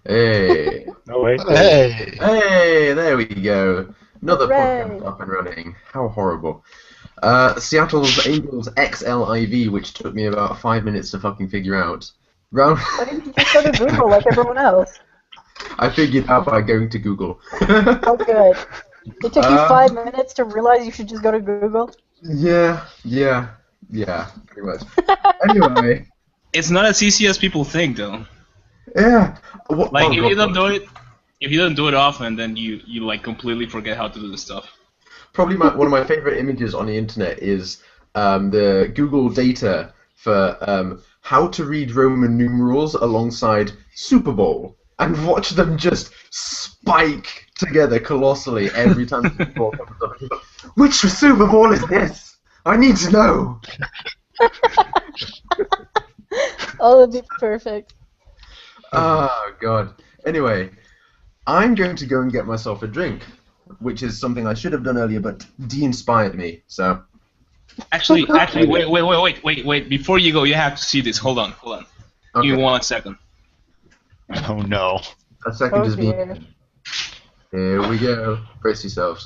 Hey. Oh wait. Hey! Hey, there we go. Another Hooray! podcast up and running. How horrible. Seattle's Angels XLIV, which took me about 5 minutes to fucking figure out. Round. Why didn't you just go to Google like everyone else? I figured out by going to Google. Oh, good. It took you Um, 5 minutes to realize you should just go to Google. yeah, pretty much. Anyway, It's not as easy as people think, though. yeah. Like Oh, if you God. don't do it often, then you like completely forget how to do the stuff. Probably one of my favorite images on the internet is the Google data for how to read Roman numerals alongside Super Bowl, and watch them just spike together colossally every time the Super Bowl comes up. Which Super Bowl is this? I need to know. Oh, that'd be perfect. Oh, God. Anyway, I'm going to go and get myself a drink, which is something I should have done earlier, but de-inspired me, so... Actually, wait. Before you go, you have to see this. Hold on. Okay. Give me 1 second. Oh no. A second Oh, is being... dear. Here we go. Brace yourselves.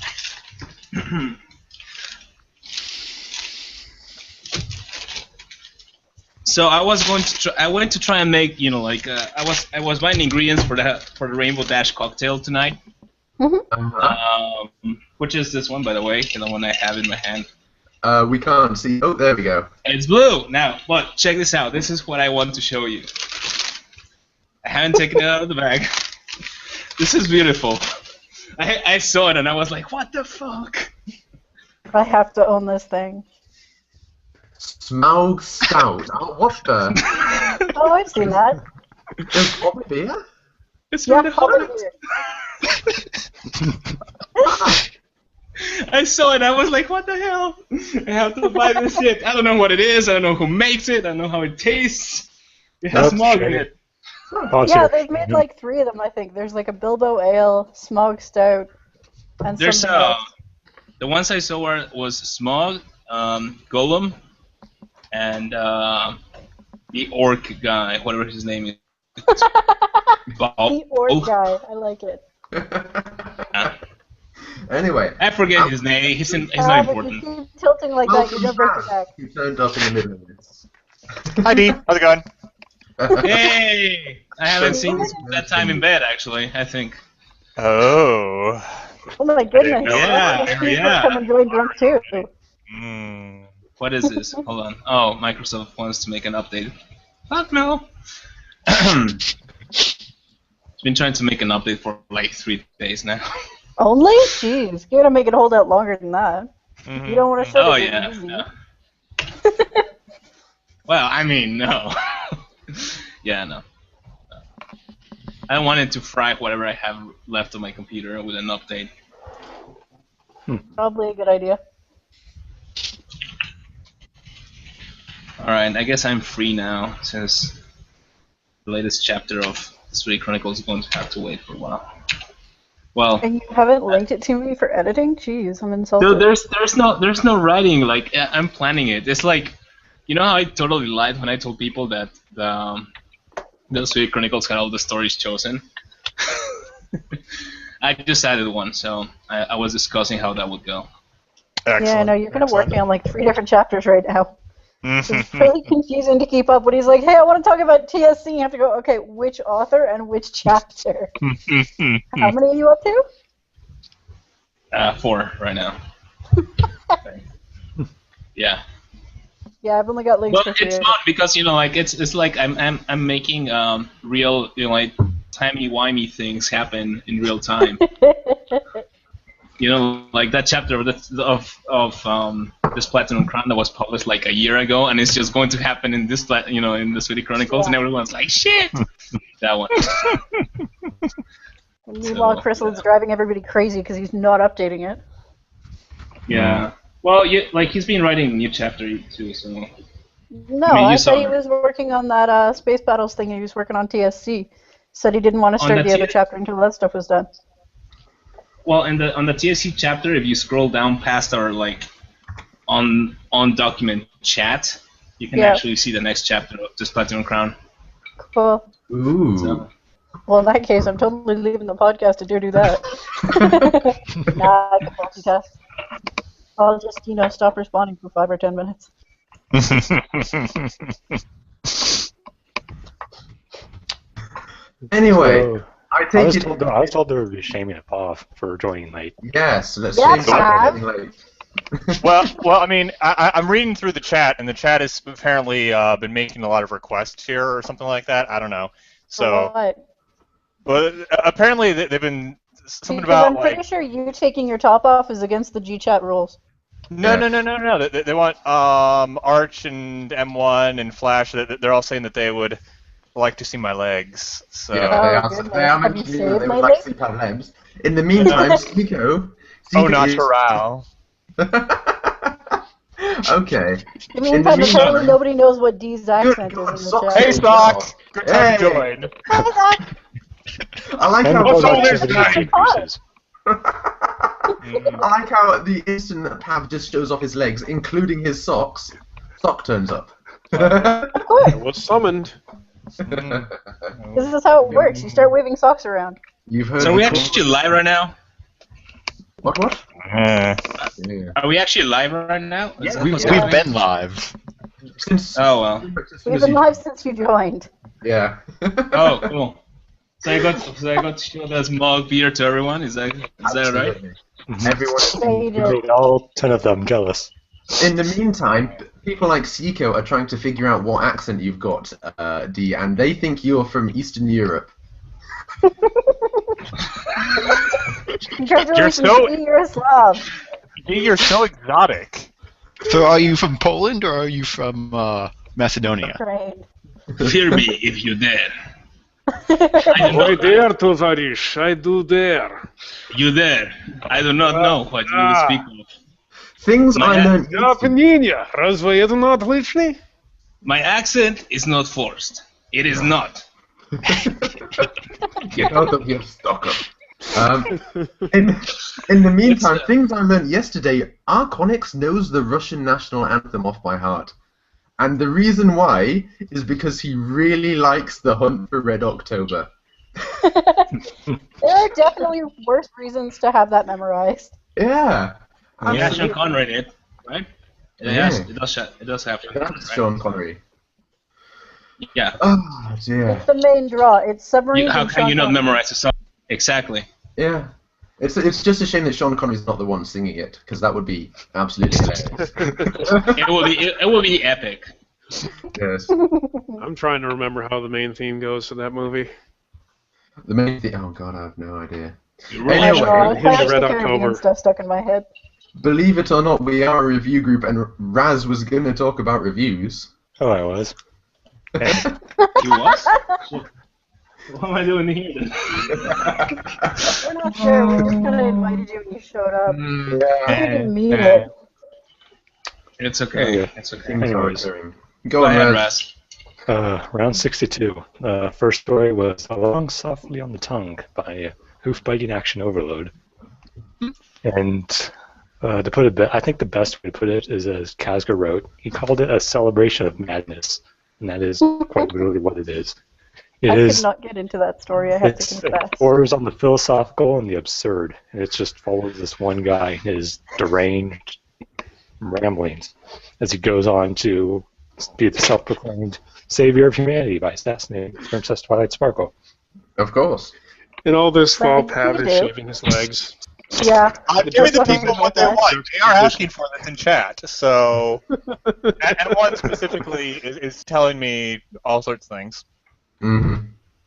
So I went to try and make, I was buying ingredients for the Rainbow Dash cocktail tonight. Which is this one, by the way, the one I have in my hand. We can't see... Oh, there we go. It's blue now, but check this out. This is what I want to show you. I haven't taken it out of the bag. This is beautiful. I saw it and I was like, what the fuck? I have to own this thing. Smaug Stout. Oh, what the? Oh, I've seen that. There's poppy beer? It's Yeah, really probably. hot. I saw it. I was like, what the hell? I have to buy this shit. I don't know what it is. I don't know who makes it. I don't know how it tastes. It has That's smog in shitty. it. Oh, Yeah, sorry. they've made like 3 of them, I think. There's like a Bilbo Ale, Smog Stout, and There's something else. the ones I saw was Smog, Golem, and the orc guy, whatever his name is. The orc guy. I like it. Anyway, I forget his name. He's not If important. you keep tilting like that, you're gonna break your back. You turned up in the middle of this. Hi, Dean. How's it going? Hey! I haven't seen you since that time in bed, actually, I think. Oh. Oh my goodness. Yeah, yeah. Come and join Drunk too. Mm. What is this? Hold on. Oh, Microsoft wants to make an update. Fuck no! It's been trying to make an update for like 3 days now. Only? Jeez, you gotta make it hold out longer than that. Mhm. You don't want to shut Oh, it yeah. easy. No. Well, I mean, no. Yeah, no. I wanted to fry whatever I have left on my computer with an update. Probably a good idea. Alright, I guess I'm free now, since the latest chapter of the Spirit Chronicles is going to have to wait for a while. Well, And you haven't linked it to me for editing? Jeez, I'm insulted. dude, there's no writing. Like I'm planning it. It's like, you know how I totally lied when I told people that the Spirit Chronicles had all the stories chosen. I just added one, so I was discussing how that would go. Excellent. Yeah, I know, you're kind of working on like 3 different chapters right now. It's Mhm. really confusing to keep up when he's like, hey, I want to talk about TSC. You have to go, okay, which author and which chapter? How many are you up to? 4 right now. Yeah. Yeah, I've only got links Well, for 3. it's fun because like it's like I'm making real like timey-wimey things happen in real time. Like that chapter of this Platinum Crown that was published like a year ago, and it's just going to happen in this in the City Chronicles, and everyone's like, shit. That one. And meanwhile, Crystal's driving everybody crazy because he's not updating it. Yeah. Well, he's been writing a new chapter too, so. No, I mean, you I saw said he it. was working on that Space Battles thing and he was working on TSC. Said he didn't want to On start the the other T- chapter until that stuff was done. Well, on the TSC chapter, if you scroll down past our on document chat, you can Yeah. actually see the next chapter of this Platinum Crown. Cool. Ooh. So, Well, in that case, I'm totally leaving the podcast to do that. Nah, I can multitask. I'll just, stop responding for 5 or 10 minutes. Anyway, So, I I take was it. told there would be shaming of Pav for joining late. Yes, let's Yes, shame Pav. getting late. well, I mean, I'm reading through the chat, and the chat has apparently been making a lot of requests here or something like that. I don't know. So, What? but apparently they've been something Because about I'm pretty sure you taking your top off is against the GChat rules. No. They want Arch and M1 and Flash. They're all saying that they would like to see my legs. So Yeah, goodness. they are Have you mentioning that saved they my would like leg? to see Pav Lems. In the meantime, Seiko. oh, natural. Okay. In the meantime, apparently nobody knows what D's accent is in the Socks. chat. Hey, Sock. Good time to Hey. join. Hi, Zach. I like And how all so activity there's increases. I like how the instant that Pav just shows off his legs, including his socks, sock turns up. Of course. I was summoned. This is how it works. You start waving socks around. You've heard. So are we the call- actually live right now? What? Uh, Yeah. Are we actually live right now? Is that what's We've happening? been live. Since. Oh well. as soon We've as been you- live since you joined. Yeah. Oh, cool. So I got to show that small beer to everyone. Is that right? Absolutely. Mhm. Everyone. Yeah, you did. Made all 10 of them jealous. In the meantime, people like Seiko are trying to figure out what accent you've got, D, and they think you're from Eastern Europe. Congratulations, so- you're a Slav. you're so exotic. So are you from Poland or are you from Macedonia? Trained. Fear me if you dare. I do I not, dare, Tovarish. I do dare. you dare. I do not know what you will speak of. Things My I learned. Я опьянение. Разве это not отличный? My accent is not forced. It is not. Get out of here, stalker. In the meantime, things I learned yesterday, Arconix knows the Russian national anthem off by heart. And the reason why is because he really likes the Hunt for Red October. There are definitely worse reasons to have that memorized. Yeah. Yeah, absolutely. Sean Connery did, right? Yeah. It does happen. That's Right? Sean Connery. Yeah. Oh, dear. It's the main draw. It's submarines. How and can you not Sean Connery. memorize a song? Exactly. Yeah. It's just a shame that Sean Connery's not the one singing it, because that would be absolutely hilarious. It will be epic. Yes. I'm trying to remember how the main theme goes to that movie. The main thing. Oh god, I have no idea. You I really Anyway, know, are. I Hit have the Red the Caribbean October. stuff stuck in my head. Believe it or not, we are a review group, and Raz was going to talk about reviews. Oh, I was. You what? What am I doing here then? We're not sure. We just kind of invited you and you showed up. Yeah. We didn't mean it. It's okay. Yeah. It's okay. Things are Anyways. occurring. Go Go on, ahead, Raz. Raz. Round 62. First story was Along Softly on the Tongue by Hoof Biting Action Overload. And to put it, I think the best way to put it is as Kazga wrote, he called it a celebration of madness. And that is quite literally what it is. It I is. could not get into that story, I have to It confess. borders on the philosophical and the absurd, and it just follows this one guy, his deranged ramblings, as he goes on to be the self-proclaimed savior of humanity by assassinating Princess Twilight Sparkle. Of course. In all this fall, Right, Pav you is do. shaving his legs. Yeah. I'm giving the people what they want. They are asking for this in chat. So, and one specifically is telling me all sorts of things. Mm-hmm.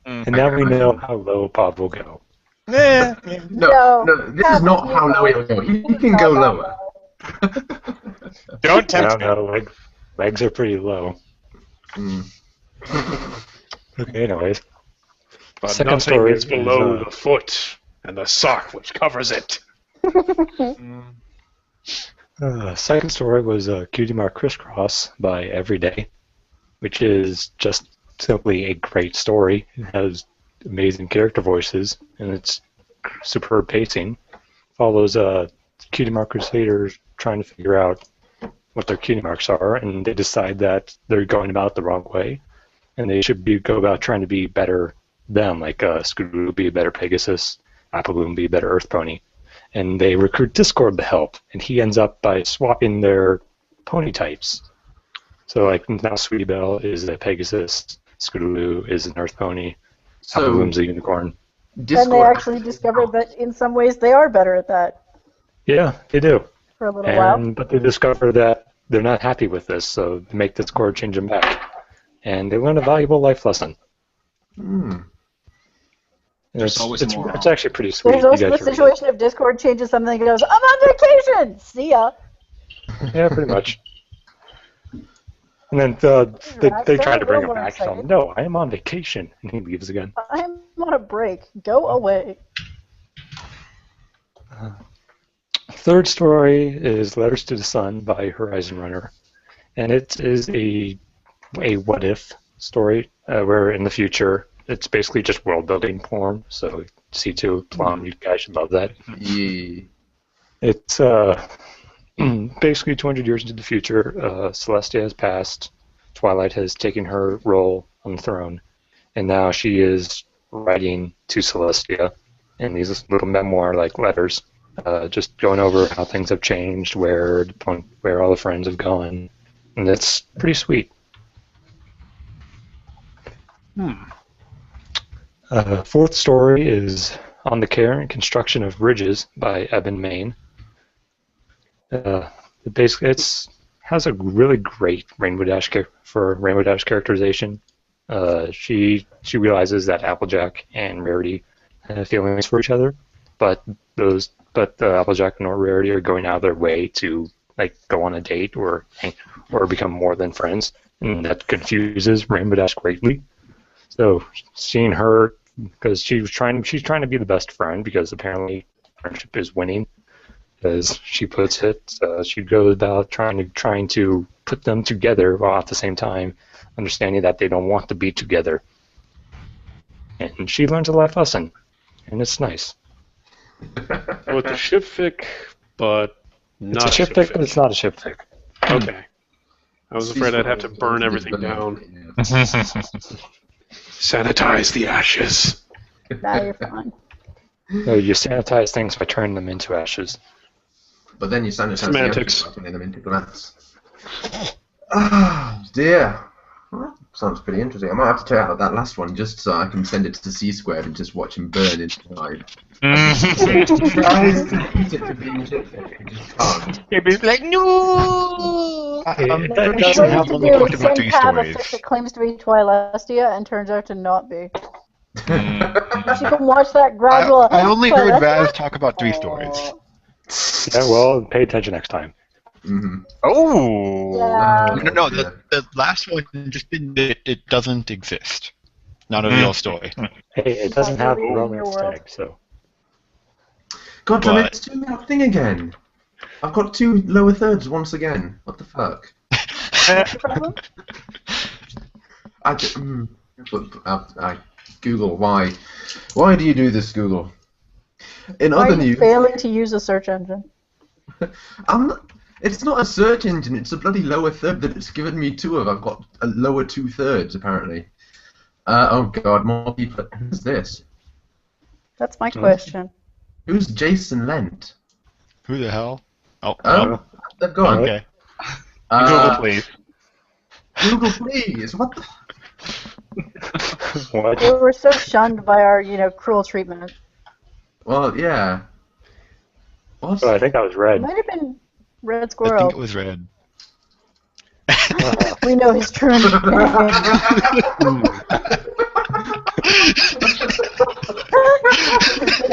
And now we know how low Bob will go. Eh, No, this is not you how know. low he'll go. He can go lower. don't I tempt don't me. know, legs are pretty low. Mm. Okay, anyways. But Second nothing story is below is, the foot and the sock which covers it. Second story was Cutie Mark Crisscross by Everyday, which is just simply a great story. It has amazing character voices, and it's superb pacing. Follows Cutie Mark Crusaders trying to figure out what their cutie marks are, and they decide that they're going about it the wrong way, and they should go about trying to be better them, like Scooter would be a better Pegasus, Apple would be a better Earth Pony. And they recruit Discord to help, and he ends up by swapping their pony types. So like now Sweetie Belle is a Pegasus, Scootaloo is an Earth Pony, Apple Bloom's a unicorn. And they actually discovered that in some ways they are better at that Yeah, they do. for a little while. But they discover that they're not happy with this, so they make Discord change them back. And they learn a valuable life lesson. There's always more. It's actually pretty sweet. There's also the situation if Discord changes something and goes, I'm on vacation! See ya! Yeah, pretty much. And then they try to bring him back. So, no, I am on vacation. And he leaves again. I'm on a break. Go away. Third story is Letters to the Sun by Horizon Runner. And it is a what-if story where in the future it's basically just world-building form. So C2 Plum, you guys should love that. Yeah. It's basically 200 years into the future. Celestia has passed. Twilight has taken her role on the throne. And now she is writing to Celestia in these little memoir-like letters, just going over how things have changed, where all the friends have gone. And it's pretty sweet. Fourth story is On the Care and Construction of Bridges by Eben Main. Basically, has a really great Rainbow Dash characterization. She realizes that Applejack and Rarity have feelings for each other, but Applejack and Rarity are going out of their way to like go on a date or become more than friends, and that confuses Rainbow Dash greatly. So seeing her, because she's trying to be the best friend, because apparently friendship is winning, as she puts it. She goes about trying to put them together while at the same time understanding that they don't want to be together. And she learns a life lesson, and it's nice. So it's a ship fic, but not it's a ship fic, but it's not a ship fic. Okay. I was afraid I'd have to burn everything down. Sanitize the ashes. Now you're fine. No, you sanitize things by turning them into ashes. But then you sanitize Semantics. the ashes by turning them into glass. Ah, dear. Well, that sounds pretty interesting. I might have to check out that last one just so I can send it to C Squared and just watch him burn inside. Tries to beat it to being shit-fic, he just can't. He'd be like, no! That What doesn't you have to only do talked is about send 3 Pav a stories. fic that claims to be Twilestia and turns out to not be. You can watch that gradual. I only heard Twilestia? Raz talk about 3 stories. Yeah, well, pay attention next time. Mm-hmm. Oh. Yeah. No, the last one just it doesn't exist. Not a real story. Hey, it doesn't have Really in your romance world. tag, so. God damn it, But- it's doing that thing again. I've got 2 lower thirds once again. What the fuck? What's the problem? I Google, why? Why do you do this, Google? In Why other are you news, failing to use a search engine? it's not a search engine, it's a bloody lower third that it's given me 2 of. I've got a lower 2/3, apparently. Oh god, more people. Who's this? That's my question. Who's Jason Lent? Who the hell? Oh, Oh, they've gone. okay. Google, please. Google, please. What the? What? We were so shunned by our, cruel treatment. Well, yeah. What? Oh, I think that was It red. might have been Red I think Squirrel. it was red. We know his true name.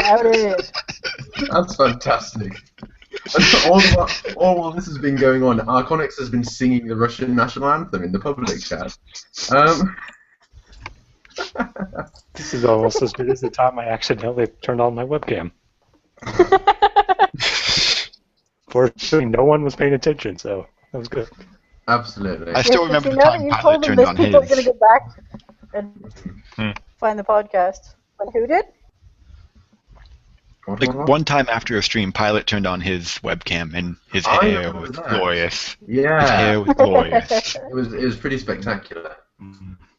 Out it is. That's fantastic. All while this has been going on, Arconix has been singing the Russian national anthem in the public chat. This is almost as good as the time I accidentally turned on my webcam. Fortunately, no one was paying attention, so that was good. Absolutely. I still Yes, remember but the now time that you Pilot told them turned this, on people are going to his. go back and find the podcast. When who did? What? Like one time after a stream, Pilot turned on his webcam and his I hair remember was that. glorious. His Yeah, hair was glorious. it was pretty spectacular.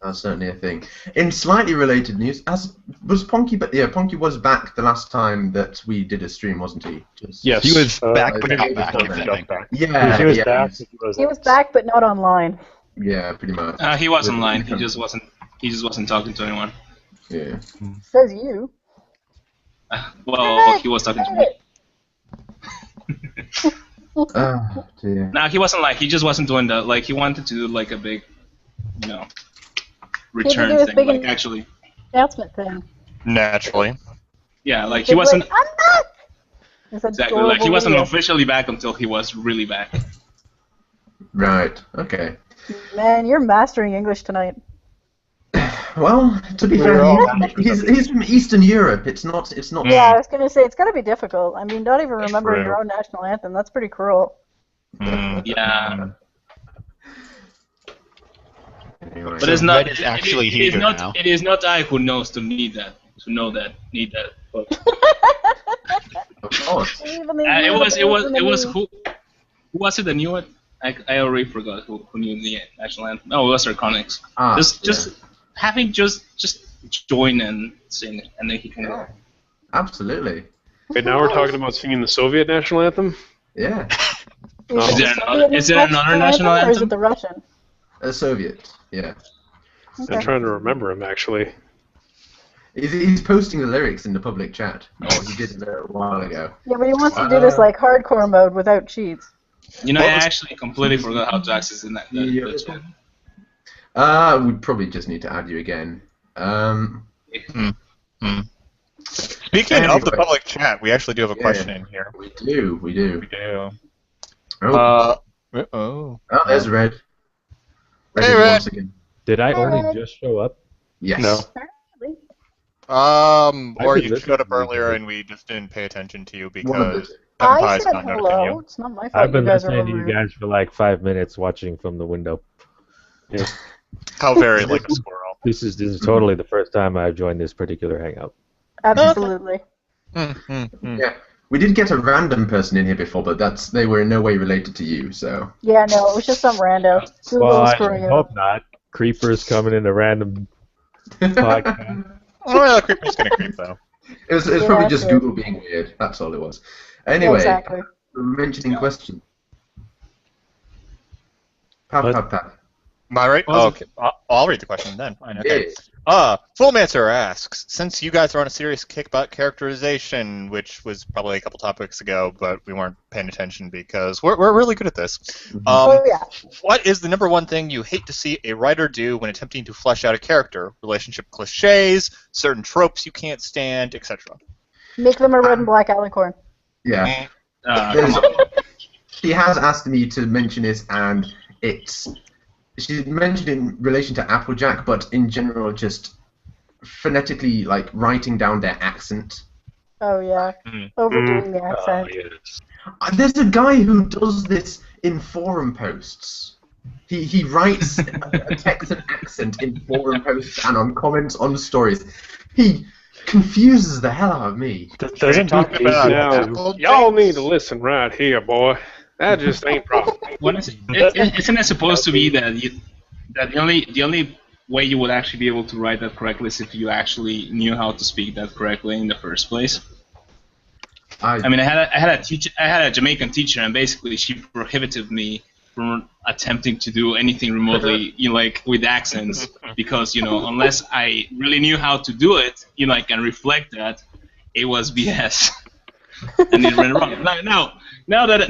That's certainly a thing. In slightly related news, was Ponky? But yeah, Ponky was back the last time that we did a stream, wasn't he? Yes. He was back, I but think not he was back. on I there. think. Yeah, he was yeah, back. He was back, but not online. yeah, pretty much. He was online. He just wasn't talking to anyone. Yeah. Says you. Well, he was talking to me. Oh dear. No, he wasn't like he just wasn't doing that. Like he wanted to do like a big, you know, return do his thing. big Like actually, Announcement thing. Naturally. yeah, like He's he wasn't like, I'm back! It's exactly like he adorable wasn't video. officially back until he was really back. Right. Okay. Man, you're mastering English tonight. Well, to be fair, he's from Eastern Europe. It's not. Yeah, I was gonna say it's gotta be difficult. I mean, not even remembering True. your own national anthem. That's pretty cruel. Yeah, Anyway. but it's not. Red is actually it is here not. now. It is not I who knows to need that. Need that. But, Of course. Even the it was who was it that knew it? I already forgot who knew the national anthem. Oh, it was Arconics. Just having just join and sing, and then he can go. Absolutely. Wait, now we're talking about singing the Soviet national anthem? Yeah. Is there another national or is it anthem? the Russian? A Soviet. Yeah. I'm trying to remember him, actually. He's posting the lyrics in the public chat. Oh, he did it a while ago. Yeah, but he wants to do this like hardcore mode without cheats. You know, I actually completely forgot how to access in that chat. We'd probably just need to add you again. Speaking of the public chat, we actually do have a question in here. We do. We do. Oh, Oh, there's Red. Hey, Red. Once again. Did I Hey, only Red. just show up? Yes. No. Or I've you been showed up listening to earlier you. and we just didn't pay attention to you One of because the- I Senpai's said not noticing hello. you. It's not my fault. I've been you guys are listening to over you here. guys for like 5 minutes watching from the window. How very like a squirrel. This is totally the first time I've joined this particular hangout. Absolutely. Yeah. We did get a random person in here before, but they were in no way related to you, so. Yeah, no, it was just some rando. Google Well, I screwing it hope up. not. Creepers coming in a random podcast. Oh, yeah, creeper's gonna creep though. It was Yeah, probably just true. Google being weird. That's all it was. Anyway, Exactly. mentioning question. Pat. Am I right? Oh, okay. I'll read the question then. Fine. Okay. Fullmancer asks, since you guys are on a serious kick-butt characterization, which was probably a couple topics ago, but we weren't paying attention because we're really good at this. Oh, yeah. What is the number one thing you hate to see a writer do when attempting to flesh out a character? Relationship cliches, certain tropes you can't stand, etc. Make them a red and black alicorn. Yeah. Come on. She has asked me to mention it, and she's mentioned in relation to Applejack, but in general, just phonetically, like writing down their accent. Oh, yeah. Overdoing the accent. yes. There's a guy who does this in forum posts. He writes a Texan accent in forum posts and on comments on stories. He confuses the hell out of me. Doesn't talk he about Now, Apple y'all Jacks? need to listen right here, boy. That just ain't proper. What is it? Isn't it supposed to be that the only way you would actually be able to write that correctly is if you actually knew how to speak that correctly in the first place? I mean, I had a Jamaican teacher, and basically she prohibited me from attempting to do anything remotely, like with accents, because unless I really knew how to do it, I can reflect that it was BS, and it went wrong. Now that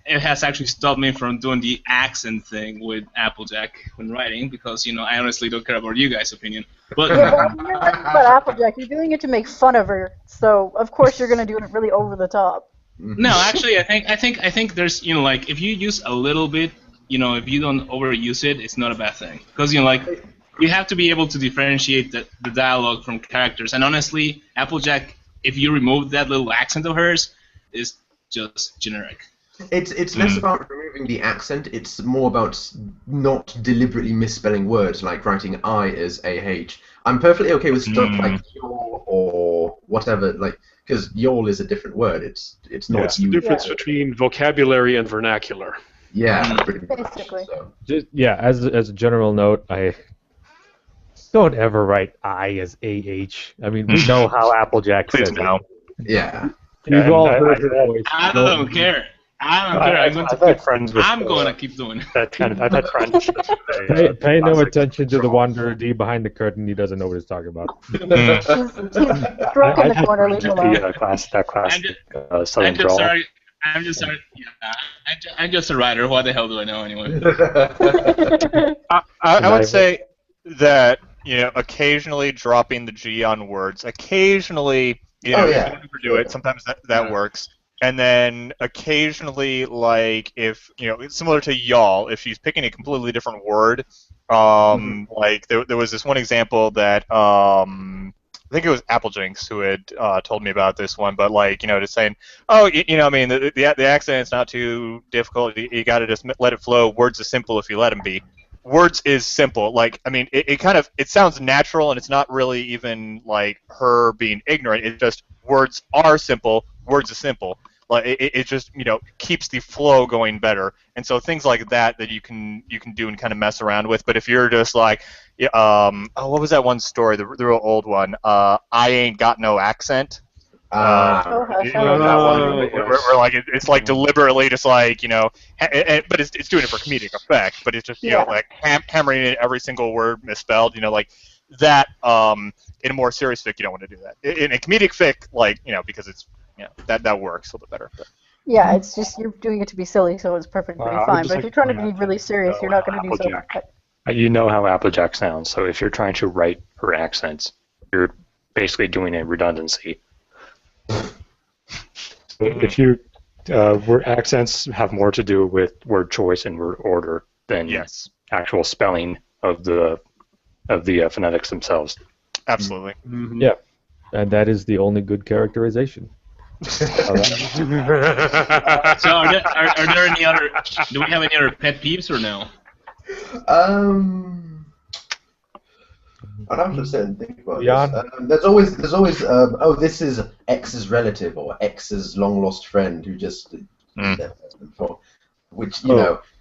it has actually stopped me from doing the accent thing with Applejack when writing, because I honestly don't care about you guys' opinion. But Yeah, but when you're writing about Applejack, you're doing it to make fun of her, so of course you're going to do it really over the top. no, actually, I think there's like if you use a little bit, if you don't overuse it, it's not a bad thing, because you have to be able to differentiate the dialogue from characters, and honestly, Applejack, if you remove that little accent of hers, is just generic. It's less about removing the accent, it's more about not deliberately misspelling words, like writing I as AH. I'm perfectly okay with stuff like y'all or whatever, like, because y'all is a different word, it's not What's the difference between vocabulary and vernacular? Yeah, pretty much. Basically. So. Just, yeah, as a general note, I don't ever write I as AH. I mean, we know how Applejack Please says no. it. Yeah. We've Yeah, all and heard her voice. I don't care. I don't care. I'm gonna keep doing it. That kind of, I've had friends. Pay no attention to the Wanderer D behind the curtain. He doesn't know what he's talking about. He's drunk in the corner, leave him alone. That classic Southern I'm just drawl. sorry. I'm just sorry. Yeah, I'm just a writer. What the hell do I know anyway? I would say that occasionally dropping the G on words, occasionally you don't ever do it. Sometimes that works. And then occasionally, like if it's similar to y'all, if she's picking a completely different word, like there was this one example that I think it was Applejinx who had told me about this one, but like just saying, oh, I mean the accent's not too difficult. You got to just let it flow. Words are simple if you let them be. Words is simple. Like I mean, it sounds natural, and it's not really even like her being ignorant. It's just words are simple. Words are simple. Like it just keeps the flow going better, and so things like that you can do and kind of mess around with. But if you're just like, what was that one story, the real old one? I ain't got no accent. Where like it's like deliberately just like but it's doing it for comedic effect. But it's just like hammering in every single word misspelled. Like that. In a more serious fic, you don't want to do that. In a comedic fic, like because it's that works a little bit better. But. Yeah, it's just you're doing it to be silly, so it's perfectly fine. But if you're trying to be really serious, you're not going to do so. You know how Applejack sounds, so if you're trying to write her accents, you're basically doing a redundancy. If you word accents have more to do with word choice and word order than actual spelling of the phonetics themselves. Absolutely. Mm-hmm. Yeah, and that is the only good characterization. So are there any other? Do we have any other pet peeves or no? I'd have to sit and think about this. There's always this is X's relative or X's long lost friend who just which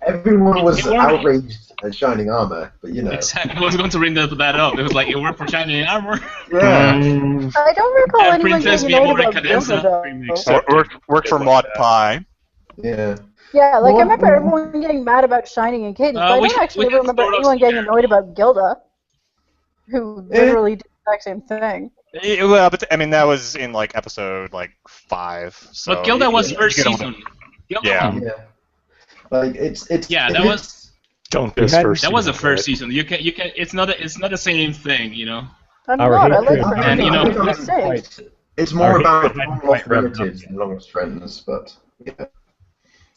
everyone was outraged at Shining Armor, but Exactly. I was going to bring that up. It was like it worked for Shining Armor. Yeah. I don't recall anyone getting annoyed about Gilda, though. Worked for Mod Pie. Yeah. Yeah, like I remember everyone getting mad about Shining and Cadence, but I don't actually remember anyone getting annoyed about Gilda, who literally did the exact same thing. Well, but I mean that was in like episode 5. So but Gilda was first season. Yeah. Like it's that was. Don't this first. That was the first season. You can. It's not the same thing, I'm not. I like her. And it's more about long-lost relatives than long-lost friends, but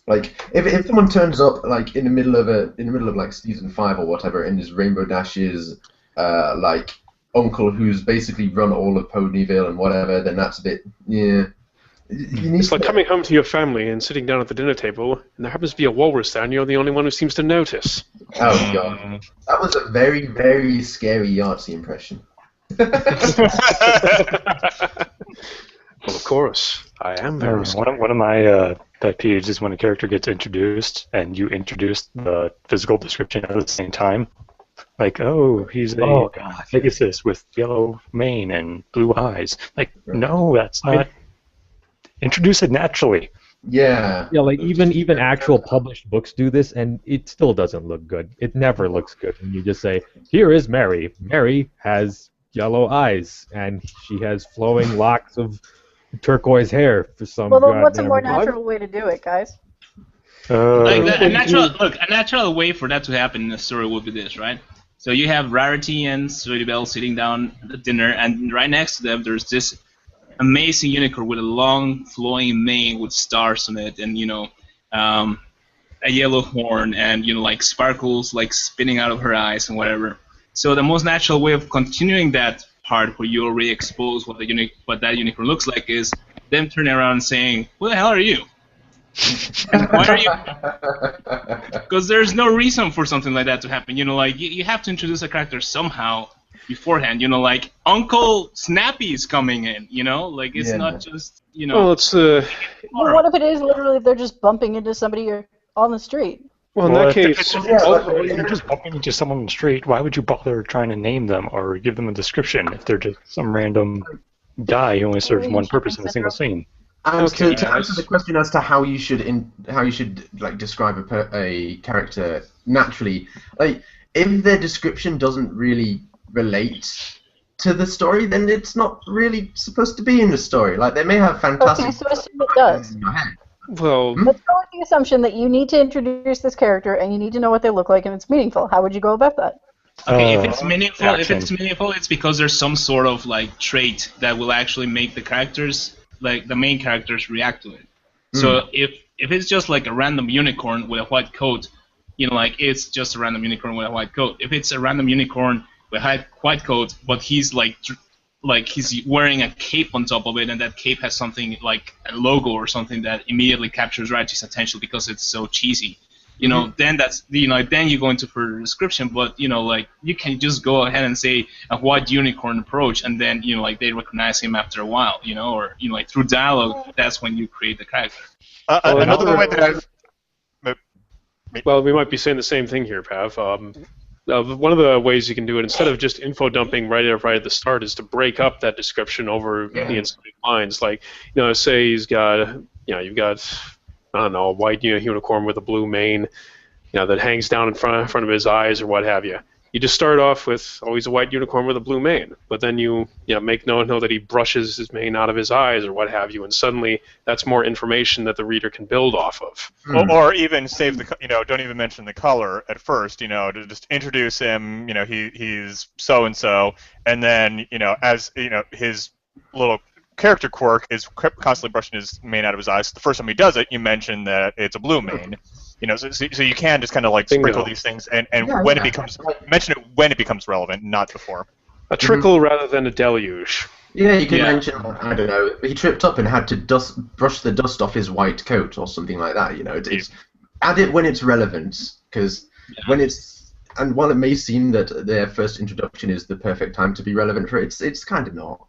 like if someone turns up like in the middle of like season 5 or whatever and is Rainbow Dash's like uncle who's basically run all of Ponyville and whatever, then that's a bit It's like coming home to your family and sitting down at the dinner table, and there happens to be a walrus there, and you're the only one who seems to notice. Oh god, that was a very, very scary Yahtzee impression. Well, of course, I am very scared. One of my pet peeves is when a character gets introduced, and you introduce the physical description at the same time. Like, oh, he's a Pegasus with yellow mane and blue eyes. Like, no, that's not. Introduce it naturally. Yeah, like even actual published books do this, and it still doesn't look good. It never looks good when you just say, "Here is Mary. Mary has yellow eyes, and she has flowing locks of turquoise hair for some." Well, then what's a more natural way to do it, guys? A natural way for that to happen in a story would be this, right? So you have Rarity and Sweetie Belle sitting down at dinner, and right next to them there's this amazing unicorn with a long flowing mane with stars on it, and a yellow horn, and like sparkles like spinning out of her eyes and whatever. So the most natural way of continuing that part where you already expose what that unicorn looks like is them turning around and saying, "Who the hell are you? And why are you?" Because there's no reason for something like that to happen. Like you have to introduce a character somehow beforehand, like Uncle Snappy is coming in, like it's not just, Well, it's Well, what if it is literally they're just bumping into somebody or on the street. Well, in that case, if you're just bumping into someone on the street, why would you bother trying to name them or give them a description if they're just some random guy who only serves one purpose in a single scene? And to answer the question as to how you should like describe a character naturally, like if their description doesn't really relate to the story, then it's not really supposed to be in the story. Like they may have fantastic. Okay, so assume it does. Well, let's go with the assumption that you need to introduce this character and you need to know what they look like and it's meaningful. How would you go about that? Okay, if it's meaningful, it's because there's some sort of like trait that will actually make the characters, like the main characters, react to it. So if it's just like a random unicorn with a white coat, you know, like it's just a random unicorn with a white coat. If it's a random unicorn with a white coat, but he's like he's wearing a cape on top of it, and that cape has something like a logo or something that immediately captures Raji's attention because it's so cheesy. You know, then that's, you know, then you go into further description, but, you know, like, you can just go ahead and say a white unicorn approach, and then, you know, like, they recognize him after a while, you know, or, you know, like, through dialogue, that's when you create the character. Another way that I've... Well, we might be saying the same thing here, Pav. One of the ways you can do it, instead of just info dumping right at the start, is to break up that description over the inciting lines. Like, you know, say you've got, I don't know, a white unicorn with a blue mane, you know, that hangs down in front of his eyes or what have you. You just start off with, oh, he's a white unicorn with a blue mane, but then you make know that he brushes his mane out of his eyes or what have you, and suddenly that's more information that the reader can build off of. Or even save the, don't even mention the color at first, to just introduce him, he's so and so, and then as his little character quirk is constantly brushing his mane out of his eyes. So the first time he does it, you mention that it's a blue mane. So you can just kind of like sprinkle these things, and when it becomes mention it when it becomes relevant, not before. A trickle rather than a deluge. Yeah, you can mention, I don't know, he tripped up and had to brush the dust off his white coat or something like that. It's add it when it's relevant, because when it's, and while it may seem that their first introduction is the perfect time to be relevant for it, it's kind of not.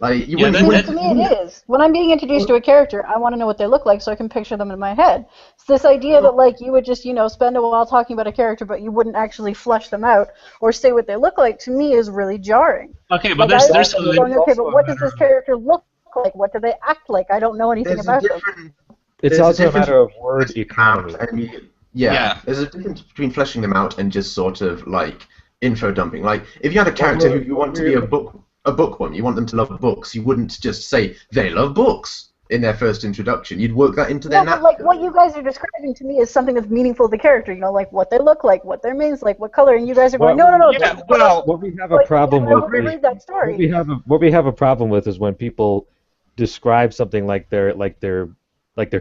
Like to me it is. When I'm being introduced to a character, I want to know what they look like so I can picture them in my head. It's this idea that like you would just, spend a while talking about a character but you wouldn't actually flesh them out or say what they look like, to me is really jarring. Okay, but like, there's okay, but what does this character look like? What do they act like? I don't know anything about them. It's also a matter of word economy. There's a difference between fleshing them out and just sort of like info dumping. Like if you had a character who you want to be a bookworm, you want them to love books, you wouldn't just say they love books in their first introduction. You'd work that into their but like what you guys are describing to me is something that's meaningful to the character, like what they look like, what their name's like, what color, and you guys are going, no. Yeah, what we have a problem with read that story. What we have a problem with is when people describe something like they're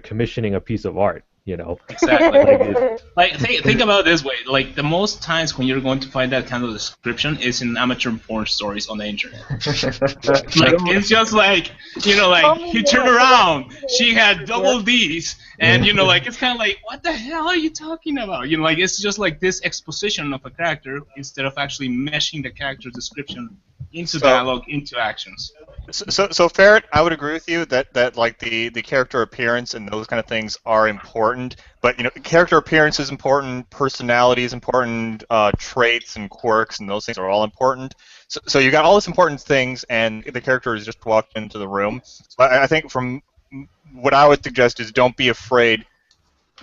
commissioning a piece of art. Exactly. Like think about it this way. Like the most times when you're going to find that kind of description is in amateur porn stories on the internet. Like it's just like he turned around, she had double D's, and it's kind of like, what the hell are you talking about? Like it's just like this exposition of a character instead of actually meshing the character description into dialogue, into actions. So Ferret, I would agree with you that like the character appearance and those kind of things are important, but character appearance is important, personality is important, traits and quirks and those things are all important. So you got all these important things, and the character has just walked into the room. So I think from what I would suggest is don't be afraid.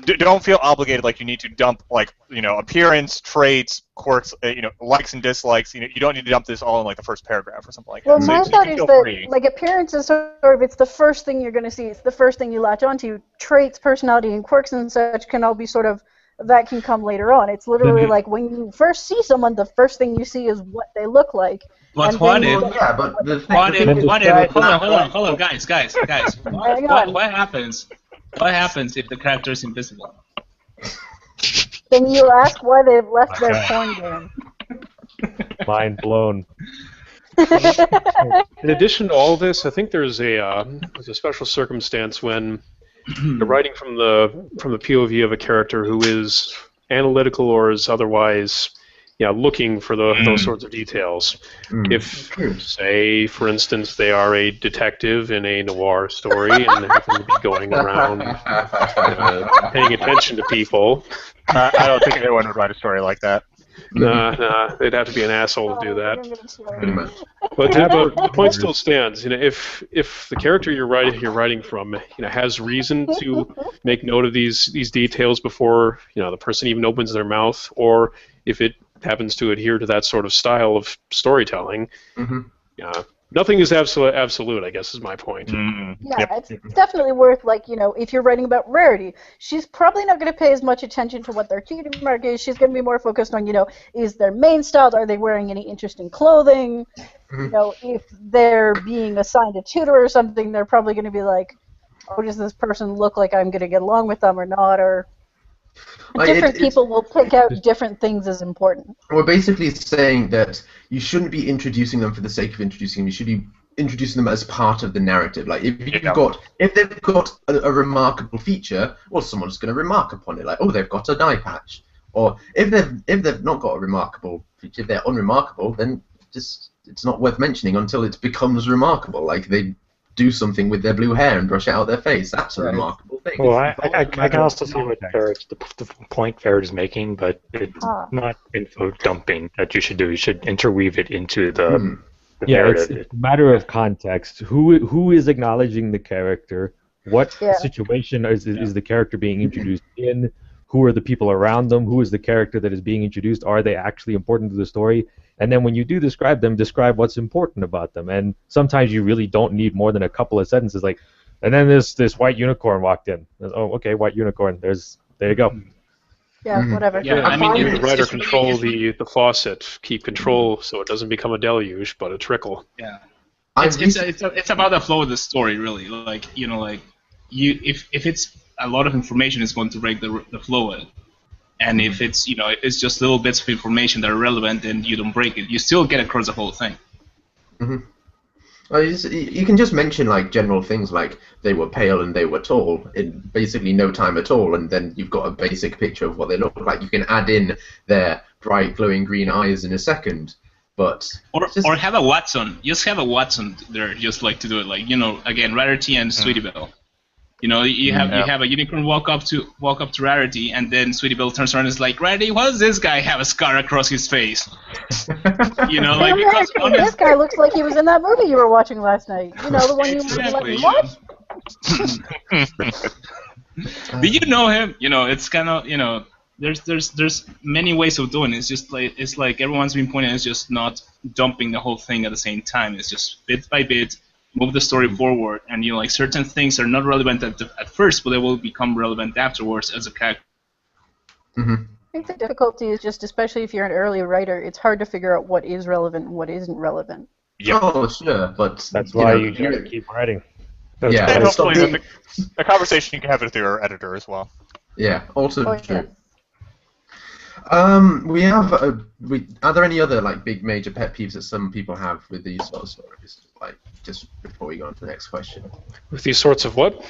Don't feel obligated like you need to dump appearance, traits, quirks, likes and dislikes. You don't need to dump this all in like the first paragraph or something like that. Well, my thought is that like appearance is sort of, it's the first thing you're going to see. It's the first thing you latch onto. Traits, personality, and quirks and such can all be sort of, that can come later on. It's literally like when you first see someone, the first thing you see is what they look like. But what if? Hold on, guys. What happens? What happens if the character is invisible? Then you ask why they've left their porn game. Mind blown. In addition to all this, I think there's a special circumstance when you're writing from the POV of a character who is analytical or is otherwise looking for those sorts of details. If, say, for instance, they are a detective in a noir story and happen to be going around paying attention to people. I don't think anyone would write a story like that. Nah, they'd have to be an asshole to do that. But the point still stands. If the character you're writing from, has reason to make note of these details before the person even opens their mouth, or if it happens to adhere to that sort of style of storytelling, nothing is absolute. I guess is my point. It's definitely worth, if you're writing about Rarity, she's probably not going to pay as much attention to what their cutie mark is. She's going to be more focused on, is their main style? Are they wearing any interesting clothing? If they're being assigned a tutor or something, they're probably going to be like, oh, does this person look like I'm going to get along with them or not? Or different people will pick out different things as important. We're basically saying that you shouldn't be introducing them for the sake of introducing them. You should be introducing them as part of the narrative. Like if they've got a remarkable feature, well, someone's going to remark upon it. Like, oh, they've got an eye patch. Or if they've not got a remarkable feature, if they're unremarkable, then it's not worth mentioning until it becomes remarkable. Like they do something with their blue hair and brush it out their face. That's a remarkable thing. Well, I can also see what the point Ferret is making, but it's not info dumping that you should do. You should interweave it into the narrative. It's a matter of context. Who is acknowledging the character? What situation is the character being introduced in? Who are the people around them? Who is the character that is being introduced? Are they actually important to the story? And then when you do describe them, describe what's important about them. And sometimes you really don't need more than a couple of sentences. Like, and then this white unicorn walked in. Oh, okay, white unicorn. There you go. Yeah, whatever. Yeah, I mean, the writer control the faucet, keep control so it doesn't become a deluge, but a trickle. Yeah, it's about the flow of the story, really. If it's a lot of information, it's going to break the flow of it. And if it's if it's just little bits of information that are relevant and you don't break it, you still get across the whole thing. Well, you can just mention general things like they were pale and they were tall in basically no time at all, and then you've got a basic picture of what they look like. You can add in their bright glowing green eyes in a second, but or have a Watson. Just have a Watson there, just to do it. Again, Rarity and Sweetie Belle. You have a unicorn walk up to Rarity, and then Sweetie Belle turns around and is like, Rarity, why does this guy have a scar across his face? Because this guy looks like he was in that movie you were watching last night. The one you let me watch. Do you know him? It's kind of there's many ways of doing it. It's just it's like everyone's been pointing. It's just not dumping the whole thing at the same time. It's just bit by bit. Move the story forward, and certain things are not relevant at first, but they will become relevant afterwards as a character. I think the difficulty is just, especially if you're an early writer, it's hard to figure out what is relevant and what isn't relevant. Yep. Oh, sure, but that's why you got to keep writing. And hopefully a conversation you can have with your editor as well. Yeah, also true. We have. Are there any other big major pet peeves that some people have with these sort of stories? Just before we go on to the next question. With these sorts of what?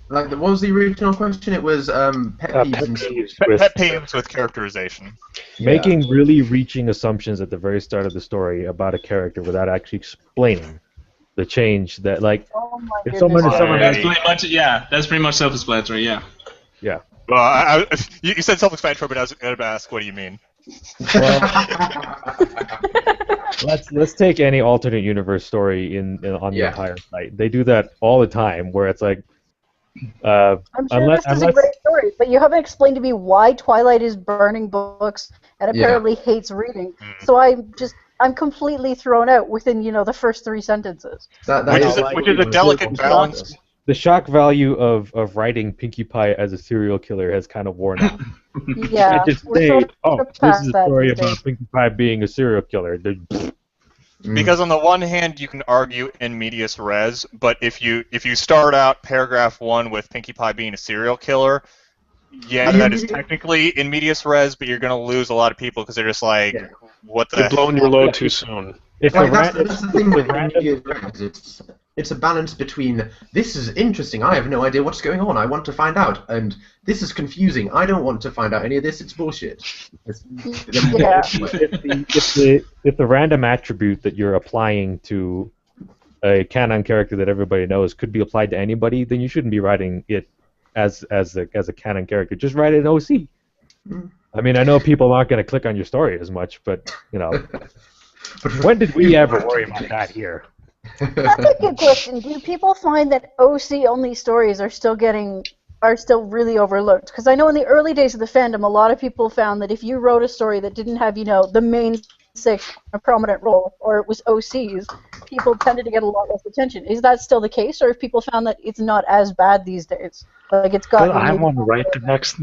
What was the original question? It was pet peeves. Pet peeves with characterization. Making really reaching assumptions at the very start of the story about a character without actually explaining the change that Oh my if goodness. That's pretty much self-explanatory. Yeah. Yeah. Well, you said self-explanatory, but I was going to ask, what do you mean? Well, let's take any alternate universe story on the Empire site. They do that all the time, where it's like. I'm sure this is a great story, but you haven't explained to me why Twilight is burning books and apparently hates reading. So I'm completely thrown out within the first 3 sentences. Which is a delicate balance. The shock value of writing Pinkie Pie as a serial killer has kind of worn off. Yeah. Just say, this is a story about Pinkie Pie being a serial killer. Because on the one hand, you can argue in medias res, but if you start out paragraph 1 with Pinkie Pie being a serial killer, that is technically in medias res, but you're going to lose a lot of people because they're just like, what the? You've blown your load too soon. That's the thing with medias res. it's a balance between this is interesting, I have no idea what's going on, I want to find out, and this is confusing, I don't want to find out any of this, it's bullshit. Yeah. If the random attribute that you're applying to a canon character that everybody knows could be applied to anybody, then you shouldn't be writing it as a canon character. Just write it in OC. I mean, I know people aren't going to click on your story as much, but you know, when did we ever worry about that here? That's a good question. Do people find that OC only stories are still really overlooked? Because I know in the early days of the fandom, a lot of people found that if you wrote a story that didn't have, the main six a prominent role, or it was OCs, people tended to get a lot less attention. Is that still the case, or have people found that it's not as bad these days? Like it's got. I want to write the next.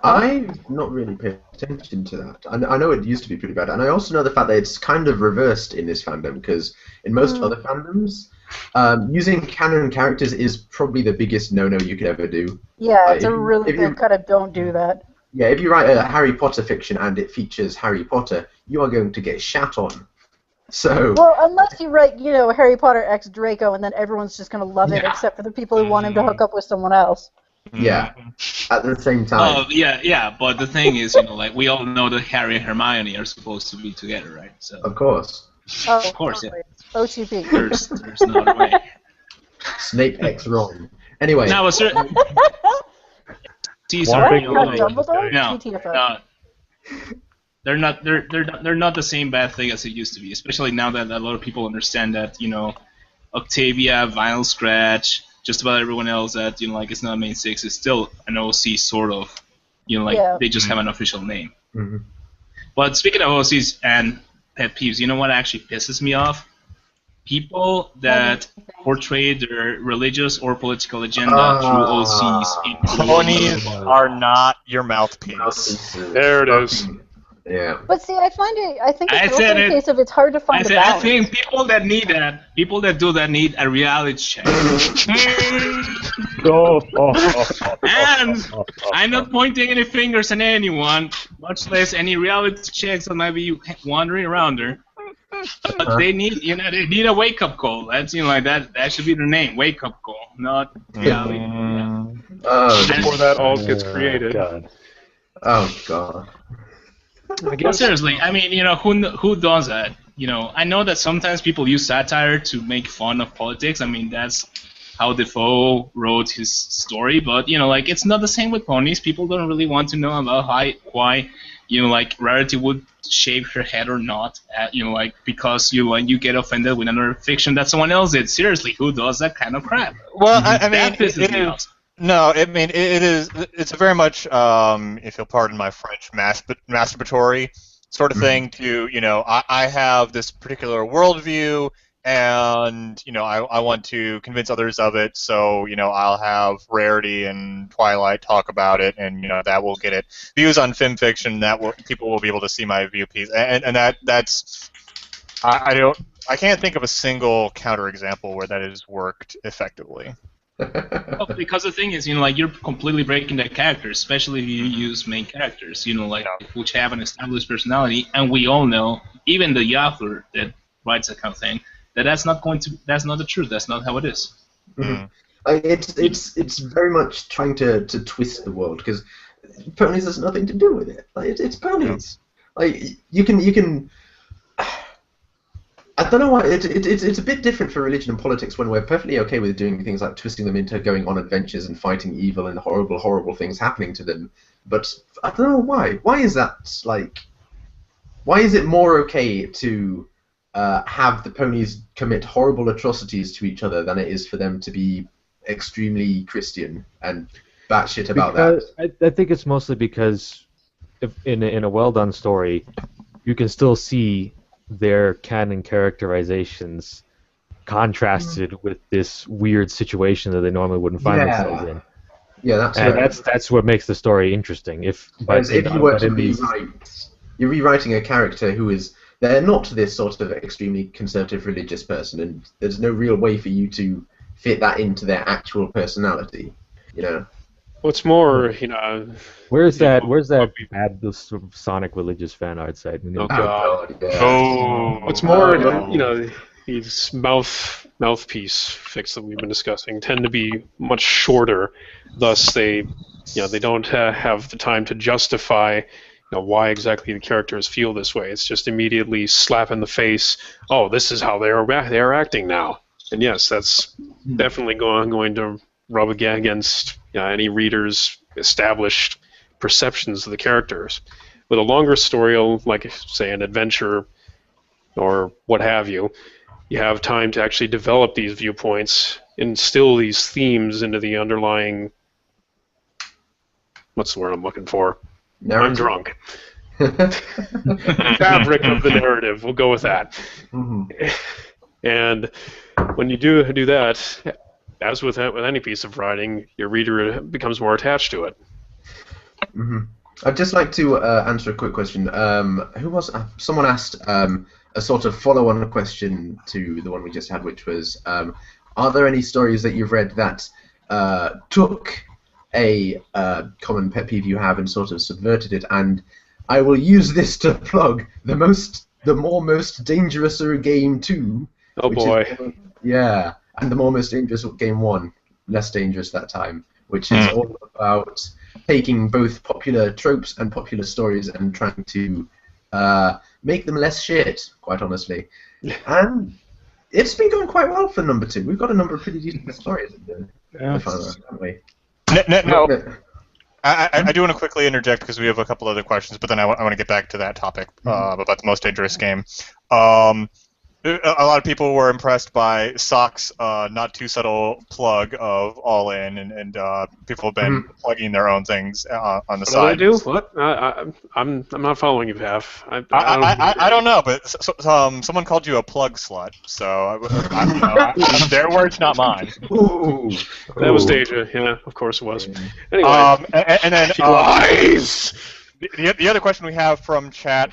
I've not really paid attention to that. I know it used to be pretty bad, and I also know the fact that it's kind of reversed in this fandom, because in most other fandoms, using canon characters is probably the biggest no-no you could ever do. Yeah, it's a really big kind of don't do that. Yeah, if you write a Harry Potter fiction and it features Harry Potter, you are going to get shat on. So. Well, unless you write, Harry Potter X Draco, and then everyone's just going to love it, except for the people who want him to hook up with someone else. Yeah, at the same time. Yeah, but the thing is, like we all know that Harry and Hermione are supposed to be together, right? So. Of course. Oh, of course, yeah. OTP. There's no other way. Snape X wrong. Anyway. Now, they're not the same bad thing as it used to be. Especially now that a lot of people understand that Octavia, Vinyl Scratch, just about everyone else that like it's not main six, it's still an OC sort of. They just have an official name. Mm-hmm. But speaking of OCs and pet peeves, you know what actually pisses me off? People that portray their religious or political agenda through OCs. Ponies are not your mouthpiece. There it is. Yeah. But see, I think it's also a case of it's hard to find a balance. I think people that do that need a reality check. And I'm not pointing any fingers at anyone, much less any reality checks that might be wandering around there. But they need, they need a wake-up call. That's, that should be their name, wake-up call, not reality. Before that all gets created. God. Oh God. But seriously, I mean, who does that? I know that sometimes people use satire to make fun of politics. I mean, that's how Defoe wrote his story. But it's not the same with ponies. People don't really want to know about why Rarity would shave her head or not. Because you get offended with another fiction that someone else did. Seriously, who does that kind of crap? Well, I mean, that pisses me off. No, I mean it's a very much, if you'll pardon my French, masturbatory sort of thing. To I have this particular worldview, and I want to convince others of it. So I'll have Rarity and Twilight talk about it, and that will get it views on FimFiction. People will be able to see my viewpiece, and that's I can't think of a single counterexample where that has worked effectively. Well, because the thing is, you're completely breaking the character, especially if you use main characters, which have an established personality, and we all know, even the author that writes that kind of thing, that's not the truth. That's not how it is. Mm-hmm. It's very much trying to twist the world, because ponies has nothing to do with it. It's ponies. You can. I don't know why it's a bit different for religion and politics when we're perfectly okay with doing things like twisting them into going on adventures and fighting evil and horrible things happening to them. But I don't know why. Why is that why is it more okay to have the ponies commit horrible atrocities to each other than it is for them to be extremely Christian and batshit about that? I think it's mostly because if in a well done story, you can still see their canon characterizations contrasted with this weird situation that they normally wouldn't find themselves in. Yeah, that's what makes the story interesting. If you were to rewrite, you're rewriting a character they're not this sort of extremely conservative religious person, and there's no real way for you to fit that into their actual personality. What's more, Where's that bad sort of Sonic religious fan art site? Oh God! Yeah. Oh. What's more, these mouthpiece fics that we've been discussing tend to be much shorter. Thus, they don't have the time to justify why exactly the characters feel this way. It's just immediately slap in the face. Oh, this is how they are acting now. And yes, that's definitely going to rub against any reader's established perceptions of the characters. With a longer story, like say an adventure or what have you, you have time to actually develop these viewpoints, instill these themes into the underlying. What's the word I'm looking for? Narrative. I'm drunk. Fabric of the narrative. We'll go with that. Mm-hmm. And when you do that, as with any piece of writing, your reader becomes more attached to it. Mm-hmm. I'd just like to answer a quick question. Someone asked a sort of follow-on question to the one we just had, which was, are there any stories that you've read that took a common pet peeve you have and sort of subverted it? And I will use this to plug the most dangerous game 2. Oh boy. And the more most dangerous game 1, less dangerous that time, which is all about taking both popular tropes and popular stories and trying to make them less shit, quite honestly. And it's been going quite well for number 2. We've got a number of pretty decent stories in the final round, haven't we? No. I do want to quickly interject because we have a couple other questions, but then I want to get back to that topic about the most dangerous game. A lot of people were impressed by Sock's not too subtle plug of All In, and people have been plugging their own things on the side. What do I do? What? I'm not following you, Pav. I don't know, but someone called you a plug slut, so their words, not mine. Ooh. That was Deja. Yeah, of course it was. Anyway, and then lies. The other question we have from chat,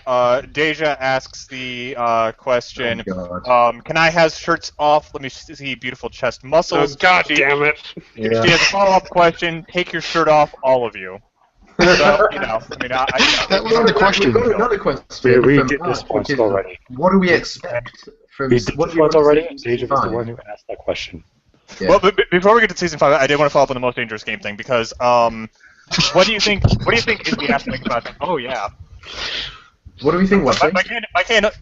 Deja asks the question, can I have shirts off? Let me see beautiful chest muscles. Oh, God damn it. She has a follow-up question, take your shirt off, all of you. So, that was the question. We've got another question. We did this once already. What do we expect from... We did this once already, and Deja was the one who asked that question. Yeah. Well, before we get to Season 5, I did want to follow up on the most dangerous game thing, because... What do you think is the aspect about that? Oh yeah. What do we think? What? My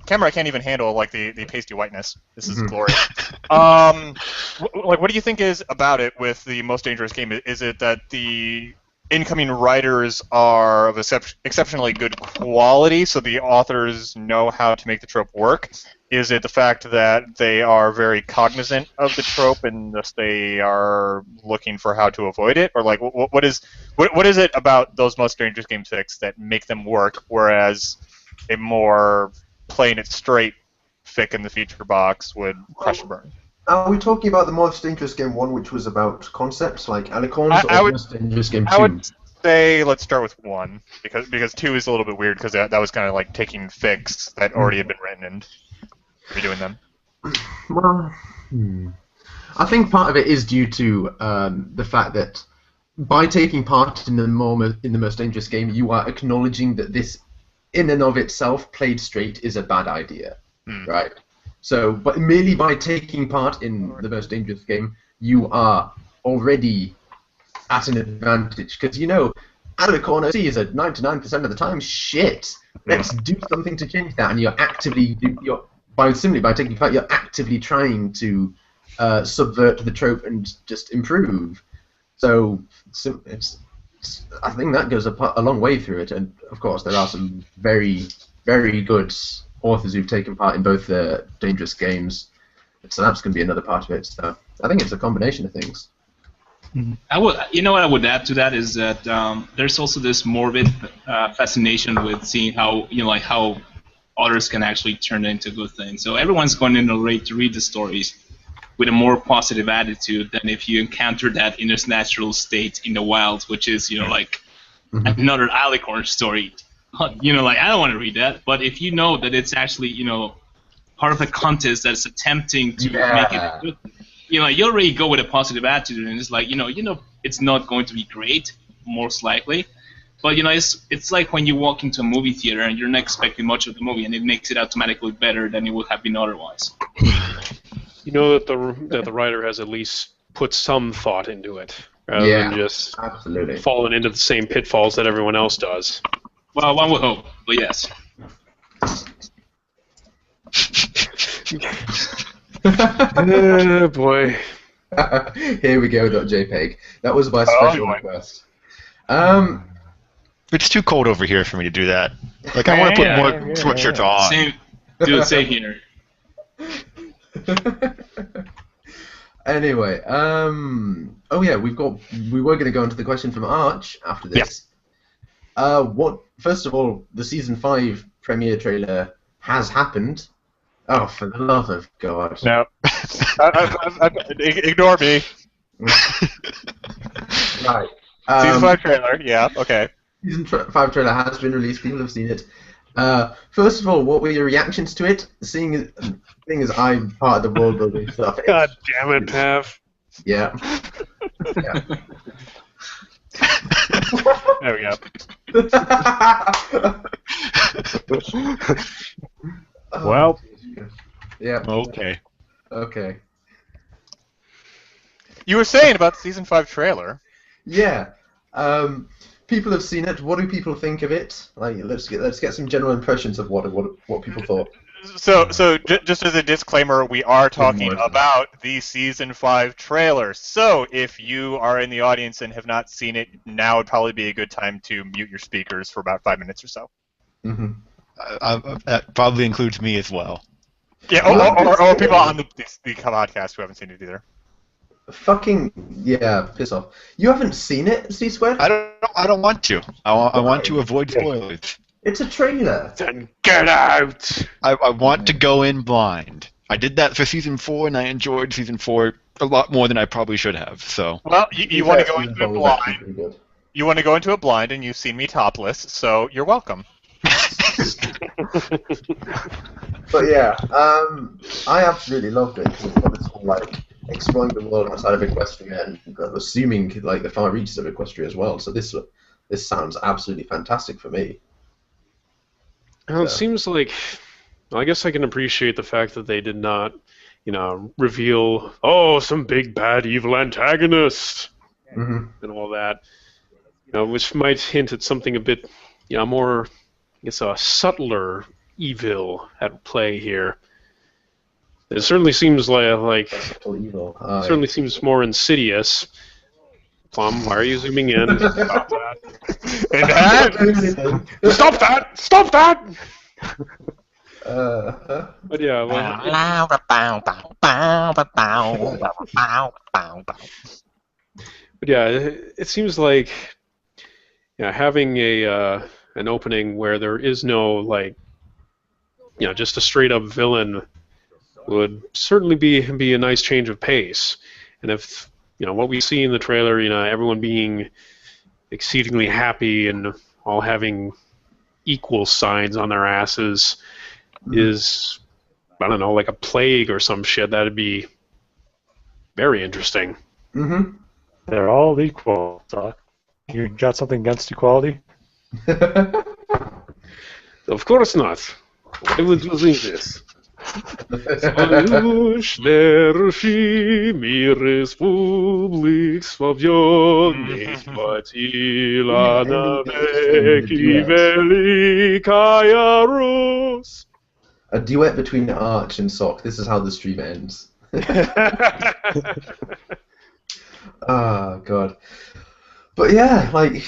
camera can't even handle like the pasty whiteness. This is glorious. What do you think is about it with the most dangerous game? Is it that the incoming writers are of exceptionally good quality, so the authors know how to make the trope work? Is it the fact that they are very cognizant of the trope and thus they are looking for how to avoid it? Or like, what is it about those most dangerous game 6 that make them work, whereas a more plain it straight fic in the feature box would crush and burn? Are we talking about the most dangerous game 1, which was about concepts like alicorns, or most dangerous game 2? I would say let's start with 1 because 2 is a little bit weird because that was kind of like taking fics that already had been written and redoing them. Well, I think part of it is due to the fact that by taking part in the most dangerous game, you are acknowledging that this, in and of itself, played straight, is a bad idea, right? So, but merely by taking part in the most dangerous game, you are already at an advantage because alicorn is at 99% of the time shit. Let's do something to change that, and simply by taking part, you're actively trying to subvert the trope and just improve. So I think that goes a long way through it, and of course there are some very, very good authors who've taken part in both the dangerous games, so that's going to be another part of it. So I think it's a combination of things. What I would add to that is that there's also this morbid fascination with seeing how how authors can actually turn it into a good thing. So everyone's going in to read the stories with a more positive attitude than if you encounter that in its natural state in the wild, which is another alicorn story. I don't want to read that. But if you know that it's actually part of a contest that's attempting to make it good, you already go with a positive attitude, and it's like it's not going to be great, most likely. But it's like when you walk into a movie theater and you're not expecting much of the movie, and it makes it automatically better than it would have been otherwise. You know that the writer has at least put some thought into it, rather than just absolutely falling into the same pitfalls that everyone else does. Well, one would hope, but yes. Oh boy. Here we go, .jpg. That was my special request. It's too cold over here for me to do that. Like, I want to put more sweatshirts on. Same here. Anyway, oh yeah, we were going to go into the question from Arch after this. First of all, the season 5 premiere trailer has happened. Oh, for the love of God! No, ignore me. Right. Season 5 trailer. Yeah. Okay. Season 5 trailer has been released. People have seen it. First of all, what were your reactions to it? Seeing as I'm part of the world building stuff. God damn it, Pav. Yeah. There we go. Well. Yeah. Okay. Okay. You were saying about the season 5 trailer. Yeah. People have seen it. What do people think of it? Like, let's get some general impressions of what people thought. So just as a disclaimer, we are talking about the season 5 trailer. So if you are in the audience and have not seen it, now would probably be a good time to mute your speakers for about 5 minutes or so. Mm-hmm. That probably includes me as well. Yeah, or people on the podcast who haven't seen it either. Fucking yeah, piss off. You haven't seen it, C-Squared? I don't want to. I want to avoid spoilers. It's a trailer. Then get out! I want to go in blind. I did that for season 4, and I enjoyed season 4 a lot more than I probably should have. So. Well, you want to go into a blind. You want to go into a blind, and you've seen me topless, so you're welcome. But yeah, I absolutely loved it. It's got this whole, like, exploring the world outside of Equestria, and assuming like the far reaches of Equestria as well. So this sounds absolutely fantastic for me. Well, it seems like, I guess I can appreciate the fact that they did not, reveal some big bad evil antagonist and all that, which might hint at something a bit, more, I guess, a subtler evil at play here. It certainly seems like evil. Certainly seems more insidious. Plum, why are you zooming in? Stop that! Stop that! Stop that! But yeah, it seems like having an opening where there is no just a straight up villain would certainly be a nice change of pace. And if what we see in the trailer, everyone being exceedingly happy and all having equal signs on their asses is, I don't know, like a plague or some shit, that'd be very interesting. Mm-hmm. They're all equal, Doc. You got something against equality? Of course not. Why would you think this? Sojuszny Republik Sławionych płacila na wieki Wielkaja Rus. A duet between Arch and Sock. This is how the stream ends. Oh God. But yeah, like,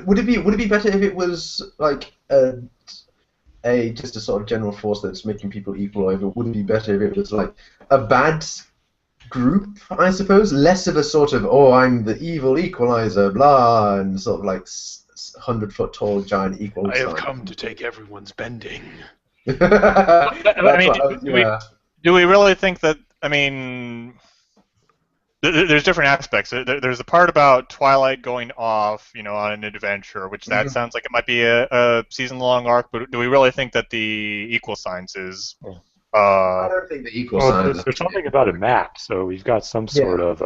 would it be better if it was like just a sort of general force that's making people equal, or if it would be better if it was like a bad group, I suppose, less of a sort of, I'm the evil equalizer, blah, and sort of like 100-foot tall giant equalizer. I have come to take everyone's bending. I mean, do we really think that? I mean, there's different aspects. There's the part about Twilight going off, on an adventure, which that sounds like it might be a season-long arc. But do we really think that the equal signs is? I don't think the equal signs. There's something about a map, so we've got some sort of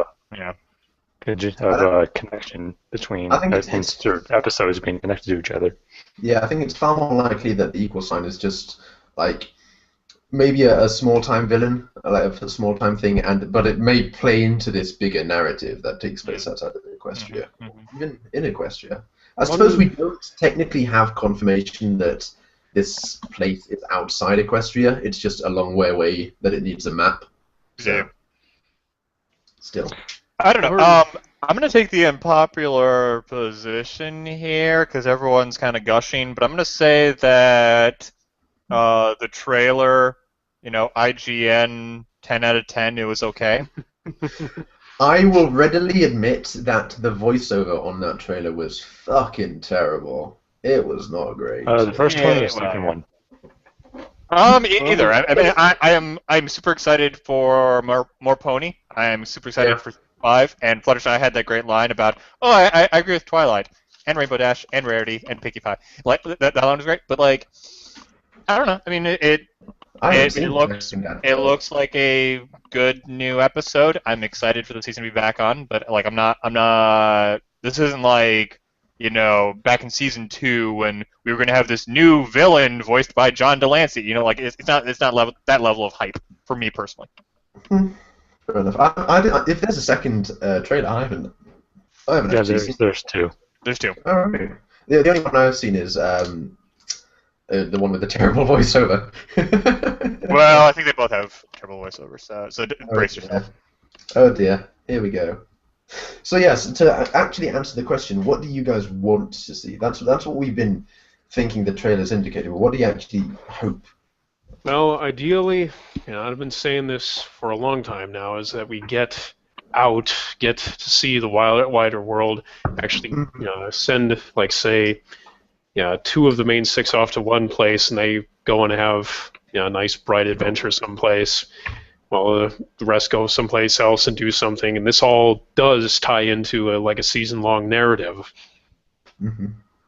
linkage of connection between episodes being connected to each other. Yeah, I think it's far more likely that the equal sign is just like maybe a small-time villain, like a small-time thing, but it may play into this bigger narrative that takes place outside of Equestria, even in Equestria. I suppose we don't technically have confirmation that this place is outside Equestria. It's just a long way away that it needs a map. So, Yeah. Still. I don't know. I'm going to take the unpopular position here because everyone's kind of gushing, but I'm going to say that the trailer, IGN 10 out of 10, it was okay. I will readily admit that the voiceover on that trailer was fucking terrible. It was not great. The first one or the second one? Either. I mean, I'm super excited for more Pony. I'm super excited for 5, and Fluttershy and I had that great line about, I agree with Twilight, and Rainbow Dash, and Rarity, and Pinkie Pie. Like, that line was great, but, like, I don't know. I mean, it looks like a good new episode. I'm excited for the season to be back on, but, like, I'm not, this isn't like, back in season 2 when we were going to have this new villain voiced by John Delancey. Like, it's not that level of hype for me personally. Fair enough. If there's a second trailer, I haven't actually seen. There's 2. There's 2. Oh, right. The only one I've seen is the one with the terrible voiceover. Well, I think they both have terrible voiceovers, so brace yourself. Oh dear, here we go. So yes, to actually answer the question, what do you guys want to see? That's what we've been thinking the trailers indicated. What do you actually hope? Well, ideally, I've been saying this for a long time now, is that we get to see the wider world, actually send, like, say, 2 of the main 6 off to one place, and they go and have a nice, bright adventure someplace, while the rest go someplace else and do something, and this all does tie into a season-long narrative. Mm-hmm.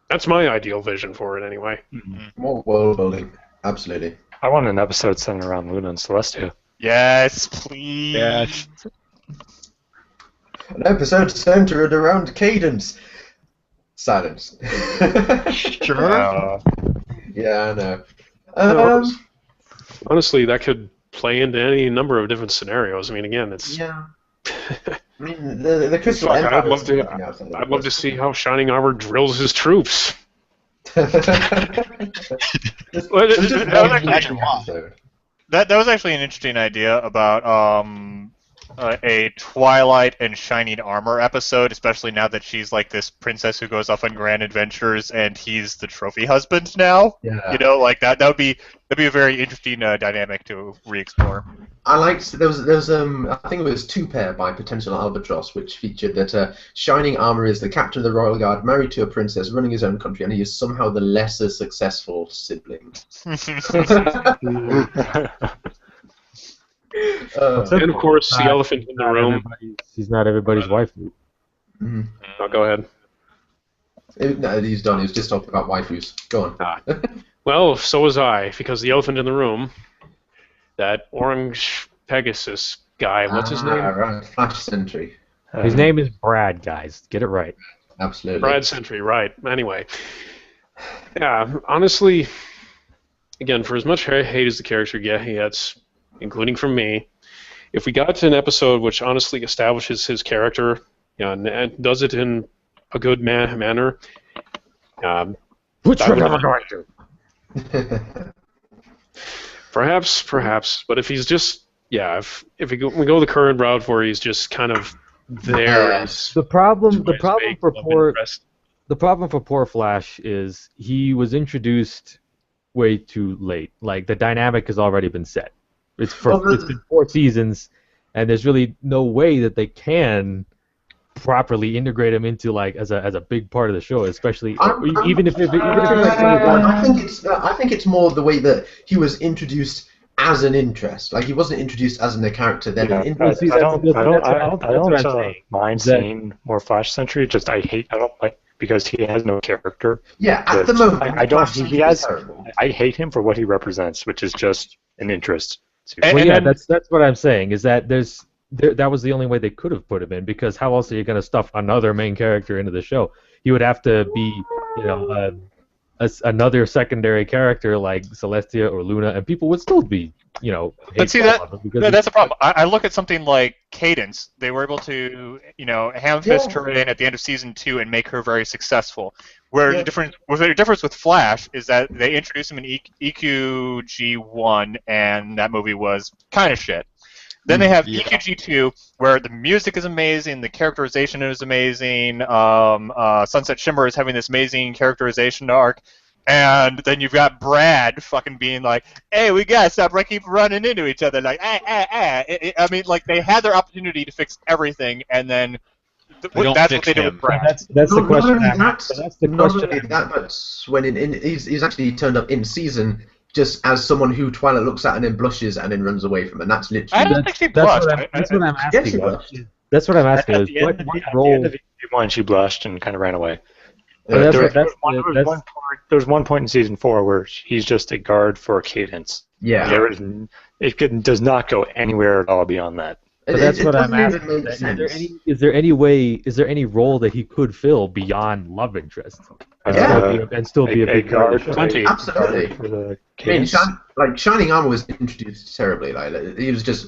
That's my ideal vision for it, anyway. Mm-hmm. More world building, absolutely. I want an episode centered around Luna and Celestia. Yes, please. Yes. An episode centered around Cadence. Silence. Sure. Yeah, I know. Honestly, that could play into any number of different scenarios. I mean, again, it's... Yeah. I mean, the Crystal Fuck, Empire... I'd love to see how Shining Armor drills his troops. That was actually an interesting idea about a Twilight and Shining Armor episode, especially now that she's like this princess who goes off on grand adventures and he's the trophy husband now. Yeah. Like that'd be a very interesting dynamic to re-explore. I liked there was I think it was 2 Pair by Potential Albatross, which featured that Shining Armor is the captain of the Royal Guard, married to a princess, running his own country, and he is somehow the lesser successful sibling. And of course, the elephant in the room. He's not everybody's waifu. Mm-hmm. Oh, go ahead. No, he's done. He was just talking about waifus. Go on. Well, so was I, because the elephant in the room, that orange Pegasus guy, what's his name? Right. Flash Sentry. His name is Brad, guys. Get it right. Absolutely. Brad Sentry, right. Anyway. Yeah, honestly, again, for as much hate as the character gets, including from me, if we got to an episode which honestly establishes his character, and does it in a good manner, which we're never going to. Perhaps, but if he's just, if we go the current route where he's just kind of there. The problem for poor Flash is he was introduced way too late. Like, the dynamic has already been set. It's been 4 seasons, and there's really no way that they can properly integrate him into as a big part of the show, especially even if I think it's more the way that he was introduced as an interest. Like, he wasn't introduced as a character then. I don't mind seeing more Flash Sentry. Just I don't like because he has no character. Yeah, at the moment I hate him for what he represents, which is just an interest. That's what I'm saying. Is that there's that was the only way they could have put him in, because how else are you going to stuff another main character into the show? He would have to be, another secondary character like Celestia or Luna, and people would still be, But see, that's the problem. I look at something like Cadence. They were able to, ham-fist her in at the end of season 2 and make her very successful. Where the difference with Flash is that they introduced him in EQG1, and that movie was kind of shit. Then they have EQG2, where the music is amazing, the characterization is amazing. Sunset Shimmer is having this amazing characterization arc. And then you've got Brad fucking being like, "Hey, we gotta stop keep running into each other." Like, I mean, like, they had their opportunity to fix everything, and then that's what they did with Brad. That's the question. That's the question. But when he's actually turned up in season just as someone who Twilight looks at and then blushes and then runs away from, and that's literally. I don't think she blushed. That's what I'm asking. That's what I'm asking. At the end of EQ1, she blushed and kind of ran away. There was one point in season 4 where he's just a guard for Cadence. Yeah. It does not go anywhere at all beyond that. But that's what I'm asking. Is there any role that he could fill beyond love interest? And still be a big guard. Absolutely. I mean, Shining Armor was introduced terribly. Like, he was just,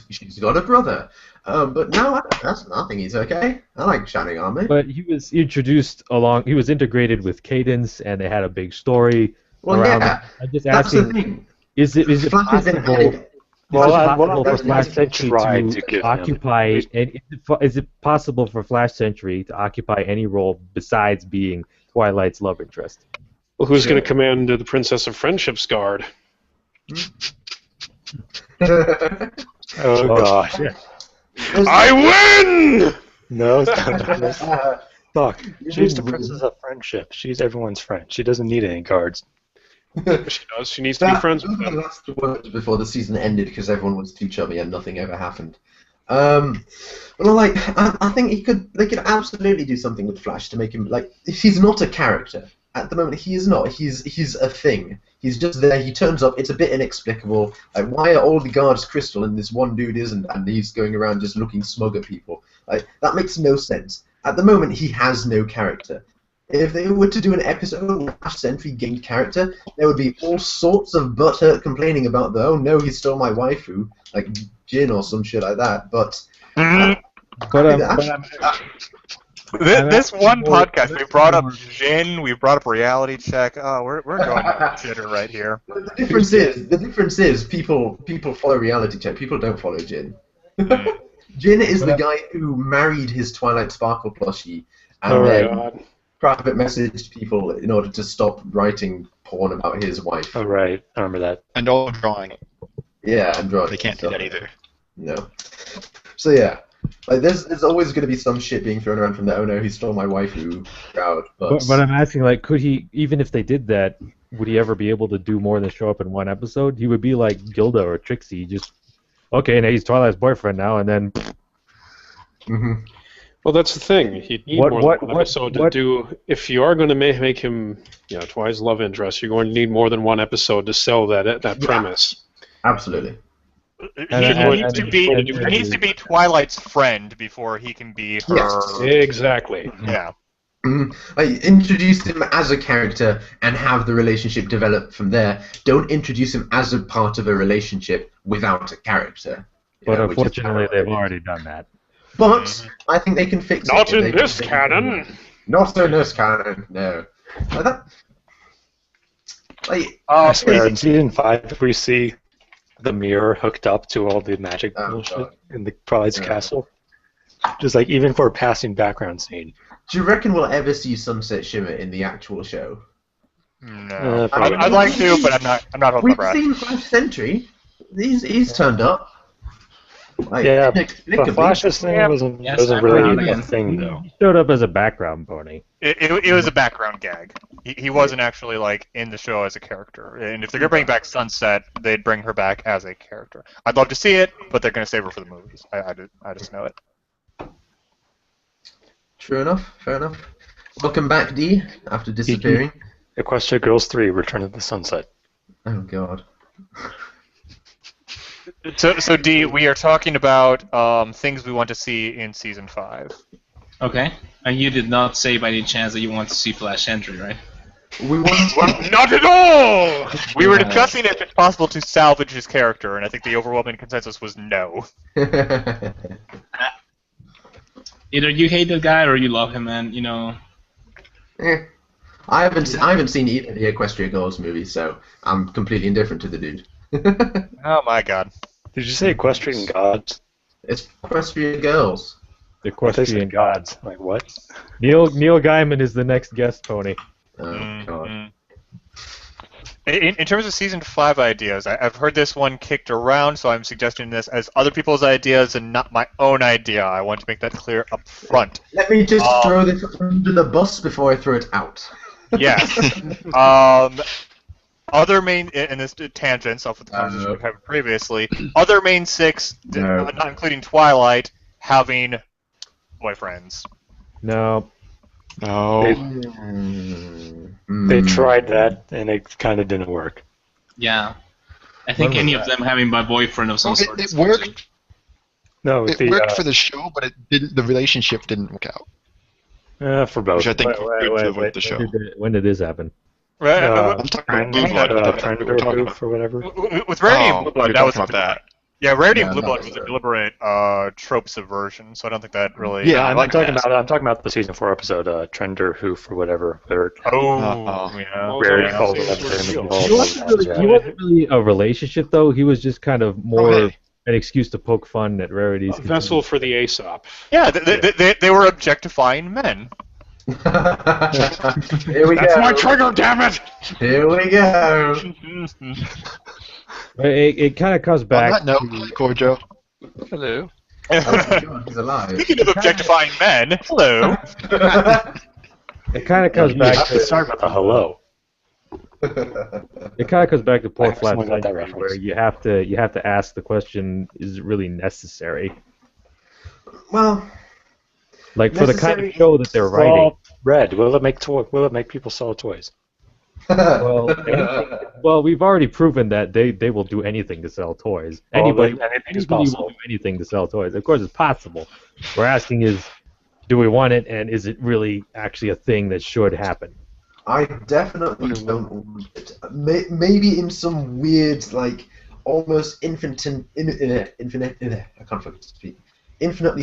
she's got a brother. But now I think he's okay. I like Shining Armor. But he was introduced he was integrated with Cadence, and they had a big story around it. I'm just asking, the thing. Is it possible? For Flash Century to occupy? Is it possible for Flash Century to occupy any role besides being Twilight's love interest? Well, who's going to command the Princess of Friendship's guard? Oh gosh. I win! No, fuck. She's the Princess of Friendship. She's everyone's friend. She doesn't need any guards. She does. She needs to be friends with them. The last words before the season ended because everyone was too chummy and nothing ever happened. I think they could absolutely do something with Flash to make him he's not a character. At the moment, he is not. He's a thing. He's just there. He turns up. It's a bit inexplicable. Like, why are all the guards crystal and this one dude isn't? And he's going around just looking smug at people. Like, that makes no sense. At the moment, he has no character. If they were to do an episode where Flash Sentry gained character, there would be all sorts of butthurt complaining about oh no, he stole my waifu, like Jin or some shit like that. But this one podcast, we brought up Jin, we brought up Reality Check. Oh, we're going on Jitter right here. The difference is people follow Reality Check. People don't follow Jin. Jin is the guy who married his Twilight Sparkle plushie and then private messaged people in order to stop writing porn about his wife. Oh right, I remember that. And all drawing. Yeah, and drawing. They can't do that either. No. So yeah. Like, there's always going to be some shit being thrown around from the "oh no, he stole my waifu" crowd. But I'm asking, like, could he, even if they did that, would he ever be able to do more than show up in one episode? He would be like Gilda or Trixie, just now he's Twilight's boyfriend now, and then. Mm-hmm. Well, that's the thing. He'd need more than one episode to do. If you are going to make him, Twilight's love interest, you're going to need more than one episode to sell that premise. Absolutely. He needs to be Twilight's friend before he can be her. Yes, exactly. Yeah. Like, introduce him as a character and have the relationship develop from there. Don't introduce him as a part of a relationship without a character. But unfortunately, they've already done that. But I think they can fix it. Not in this canon. Not in this canon. No. I swear, in season 5, we see the mirror hooked up to all the magic bullshit in the Twilight's castle. Just like even for a passing background scene. Do you reckon we'll ever see Sunset Shimmer in the actual show? No. I'd like to, but I'm not holding my breath. We've seen Flash Sentry. He's turned up. Like, yeah, but Flash's thing wasn't really a thing, though. He showed up as a background pony. It was a background gag. He wasn't actually like in the show as a character. And if they're gonna bring back Sunset, they'd bring her back as a character. I'd love to see it, but they're gonna save her for the movies. I just know it. True enough. Fair enough. Welcome back, D. After disappearing. Equestria Girls 3: Return of the Sunset. Oh God. So D, we are talking about things we want to see in season 5. Okay. And you did not say by any chance that you want to see Flash Entry, right? We want Not at all! We were discussing if it's possible to salvage his character, and I think the overwhelming consensus was no. Either you hate the guy or you love him, and you know. I haven't seen either of the Equestria Girls movies, so I'm completely indifferent to the dude. Oh my god. Did you say equestrian gods? It's Equestria Girls. The They said equestrian gods. Like what? Neil Gaiman is the next guest, Tony. Oh god. In terms of season 5 ideas, I've heard this one kicked around, so I'm suggesting this as other people's ideas and not my own idea. I want to make that clear up front. Let me just throw this under the bus before I throw it out. Yes. Other main, and this tangents off of the conversation we've had previously, other main 6, not including Twilight, having boyfriends. No. No. They tried that, and it kind of didn't work. Yeah. I think any of them having my boyfriend of some sort. It worked. No, It worked for the show, but it didn't. The relationship didn't work out. for both. Which I think Wait, with the show. when did this happen? Right? I'm talking about Blue Blood. Trend or whatever. With Rarity and Blue Blood, we're that was talking about that. Yeah, Rarity and Yeah, Blue that Blood was was a it. deliberate trope subversion, so I don't think that really. Yeah, I I'm like talking that. about. I'm talking about the season 4 episode, Trender Hoof or whatever. Where Yeah. Rarity yeah. calls Yeah. it up He to wasn't really a relationship, though. He was just kind of more hey. an excuse to poke fun at Rarity's. A vessel for the Aesop. Yeah, they were objectifying men. Here we That's go. my trigger, damn it! Here we go. It kind of comes On back. that note, Corjo. Hello. Oh my god, he's alive. Speaking of objectifying men, hello. It kind of comes back to. Sorry about the hello. It kind of comes back to I poor have Flat someone got that Century, reference. where you have to ask the question: is it really necessary? Well, Like for the kind Necessary- of show that they're writing. Well, Red, will it make people sell toys? Well, we've already proven that they will do anything to sell toys. Well, Anybody anything is will possible. do anything to sell toys. Of course, it's possible. We're asking is, do we want it, and is it really actually a thing that should happen? I definitely don't want it. Maybe in some weird, like, almost infinitely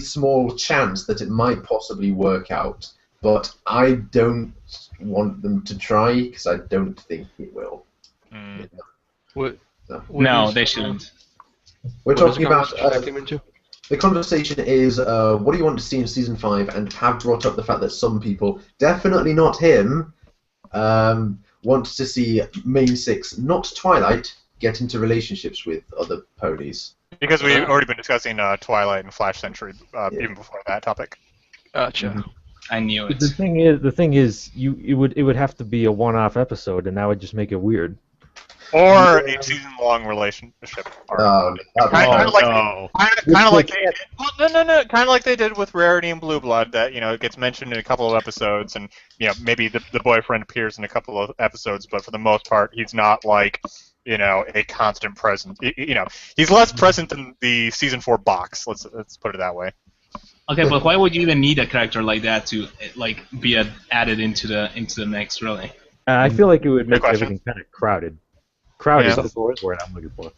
small chance that it might possibly work out. But I don't want them to try, because I don't think it will. What? No, they shouldn't. We're What is talking the about... conversation that came into? The conversation is, what do you want to see in Season 5, and have brought up the fact that some people, definitely not him, want to see Main 6, not Twilight, get into relationships with other ponies. Because we've already been discussing Twilight and Flash Century even before that topic. Gotcha. I knew it. The thing is, it would have to be a one-off episode, and that would just make it weird. Or a season-long relationship arc. Kind of like they did. Well, no. Kind of like they did with Rarity and Blue Blood. That it gets mentioned in a couple of episodes, and maybe the boyfriend appears in a couple of episodes, but for the most part, he's not like a constant presence. He's less present than the season 4 box. Let's put it that way. Okay, but why would you even need a character like that to be added into the mix, really? I feel like it would make question. everything kind of crowded. Crowded Yeah. is the word I'm looking for.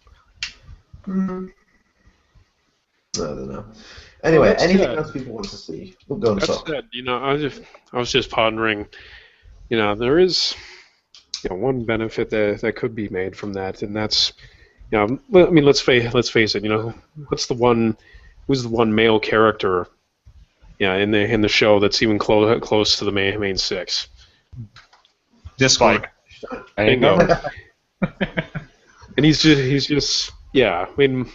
I don't know. Anyway, Well, that's anything good. else people want to see? We'll go and That's talk. good. I was just pondering. There is one benefit that could be made from that, and that's let's face it. Who's the one male character in the show that's even close to the main 6? Discord. There you go. And he's just I mean,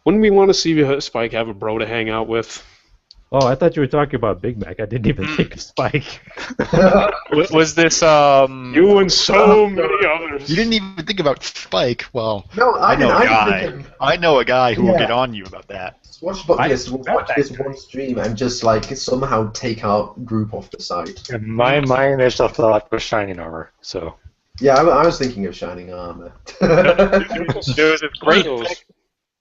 wouldn't we want to see Spike have a bro to hang out with? Oh, I thought you were talking about Big Mac. I didn't even think of Spike. Was this You and so many others. You didn't even think about Spike. Well, No, I know didn't. a I guy. didn't think I know a guy who will Yeah. get on you about that. Swashbucklers will watch this one stream and just somehow take our group off the site. And my initial thought was Shining Armor. So Yeah, I was thinking of Shining Armor. There's a great Those-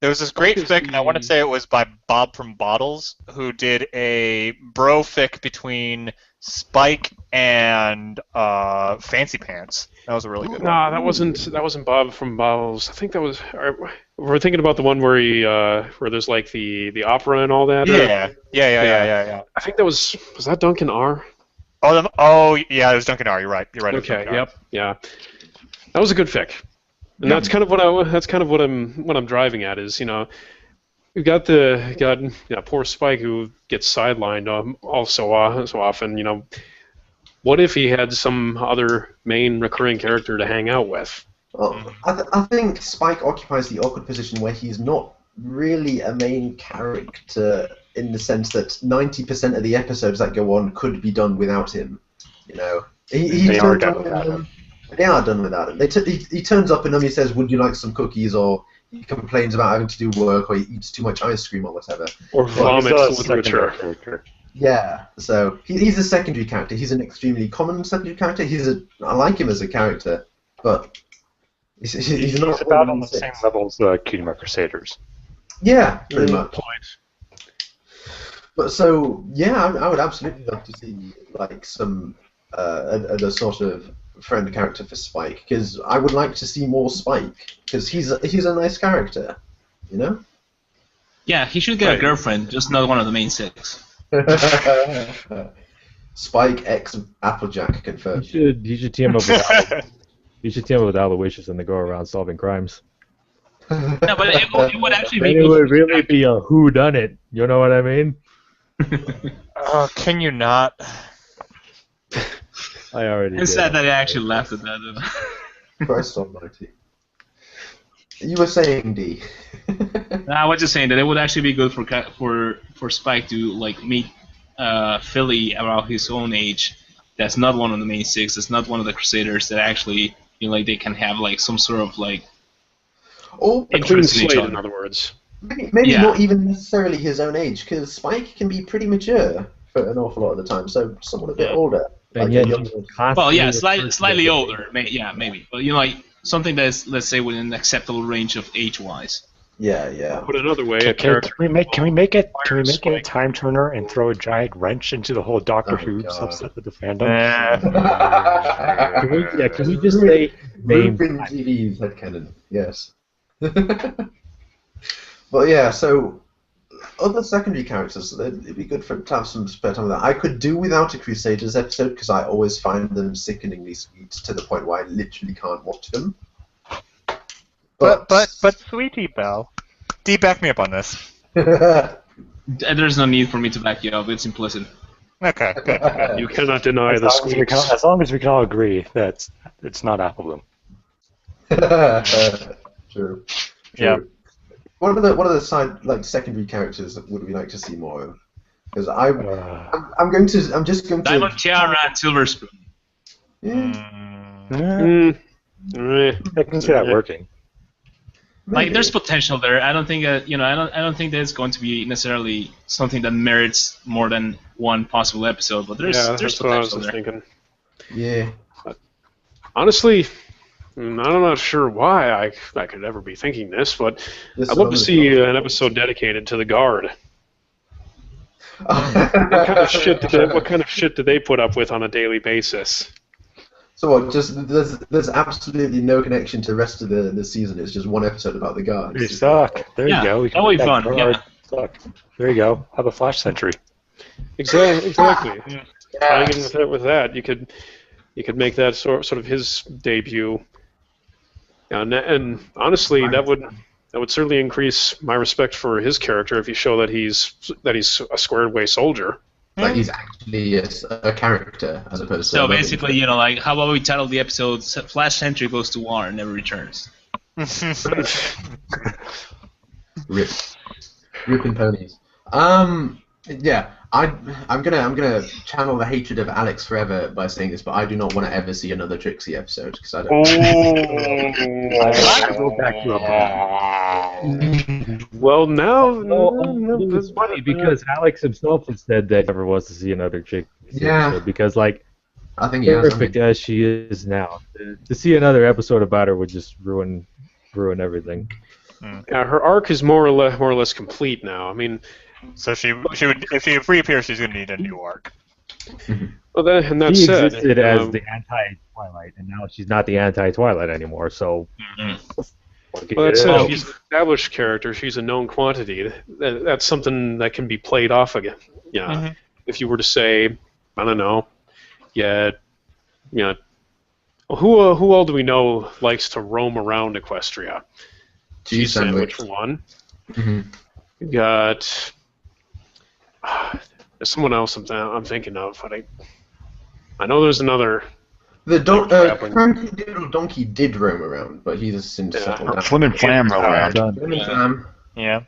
There was this great fic, and I want to say it was by Bob from Bottles, who did a bro fic between Spike and Fancy Pants. That was a really good one. Nah, that wasn't Bob from Bottles. I think that was. We're thinking about the one where where there's like the opera and all that. Yeah. I think that was that Duncan R. Oh, yeah, it was Duncan R. You're right. Okay. Yep. Yeah. That was a good fic. And that's kind of what I'm driving at is, you've got poor Spike who gets sidelined so often. What if he had some other main recurring character to hang out with? Well, I think Spike occupies the awkward position where he's not really a main character in the sense that 90% of the episodes that go on could be done without him. They are done without him. They are done without him. He turns up and then he says, "Would you like some cookies?" Or he complains about having to do work, or he eats too much ice cream, or whatever. Or vomits with Richard. Yeah, so he's a secondary character. He's an extremely common secondary character. I like him as a character, but he's not about on the same level as the Cutie Mark Crusaders. Yeah, pretty much. But so yeah, I would absolutely love to see like some other sort of friend character for Spike, because I would like to see more Spike, because he's a nice character, Yeah, he should get a girlfriend, just not one of the main six. Spike X Applejack confirmed. He should team up with he should team up with Aloysius and they go around solving crimes. No, but it would actually be. It would really be a whodunit. You know what I mean? Can you not? I already. It's sad that I actually laughed at that. Christ almighty. You were saying, D. I was just saying that it would actually be good for Spike to like meet Philly around his own age. That's not one of the main six. That's not one of the Crusaders. That actually, they can have like some sort of like. Or a clean slate, in other words. Maybe not even necessarily his own age, because Spike can be pretty mature for an awful lot of the time. So someone a bit older. And Well, slightly older. Maybe. But like something that's, let's say, within an acceptable range of age-wise. Yeah. Put another way, Can we make it a time turner and throw a giant wrench into the whole Doctor Who subset of the fandom? Can we just say Rupin GD's headcanon? Yes. But yeah, so other secondary characters, it'd be good to have some spare time with that. I could do without a Crusaders episode because I always find them sickeningly sweet to the point where I literally can't watch them. But Sweetie Belle, D, back me up on this. There's no need for me to back you up. It's implicit. Okay, good. You cannot deny the squeaks. As long as we can all agree that it's not Apple Bloom. True. Yeah. What are the side secondary characters that would we like to see more of? Because I'm just going to Diamond Tiara and Silver Spoon. I can see that working. Like, there's potential there. I don't think I don't think that it's going to be necessarily something that merits more than one possible episode. But there's that's what I was potential there. thinking. Yeah. Honestly, I'm not sure why I could ever be thinking this, but I'd love to see an episode dedicated to the Guard. What kind of shit do they put up with on a daily basis? So what? Just there's absolutely no connection to the rest of the season. It's just one episode about the Guards. They suck. There you go. That would be fun. Yeah. Suck. There you go. Have a Flash Century. Exactly. Tying in with that, you could make that sort of his debut. And honestly, that would certainly increase my respect for his character if you show that he's a squared away soldier. Like he's actually a character as opposed to. So basically, how about we title the episode "Flash Sentry Goes to War and Never Returns"? Ripping ponies. Yeah. I'm gonna channel the hatred of Alex forever by saying this, but I do not want to ever see another Trixie episode because I don't. Go back to a Well, now it's funny because Alex himself has said that he never wants to see another chick. Yeah. Because I think perfect as she is now, to see another episode about her would just ruin everything. Her arc is more or less complete now. I mean, so she would, if she reappears, she's going to need a new arc. Well, that She said, existed as the anti-Twilight, and now she's not the anti-Twilight anymore. So, well, that said, she's an established character. She's a known quantity. That's something that can be played off again. Yeah. If you were to say, I don't know, who all do we know likes to roam around Equestria? Cheese Sandwich for one. You got there's someone else I'm thinking of, but I know there's another. The Cranky Doodle Donkey did roam around, but he's since settled down. Flim and Flam roam around. Flim and Flam. Yeah.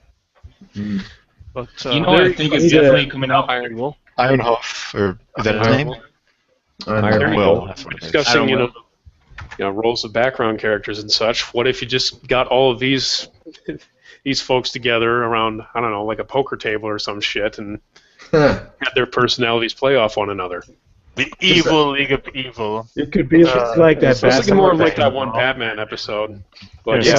But I think it's definitely coming up. Ironhoof, or is that his name? Iron Will. Discussing, roles of background characters and such. What if you just got all of these folks together around, I don't know, like a poker table or some shit, and had their personalities play off one another? The evil League of Evil. It could be like that. It's looking more like that one Batman episode. But it's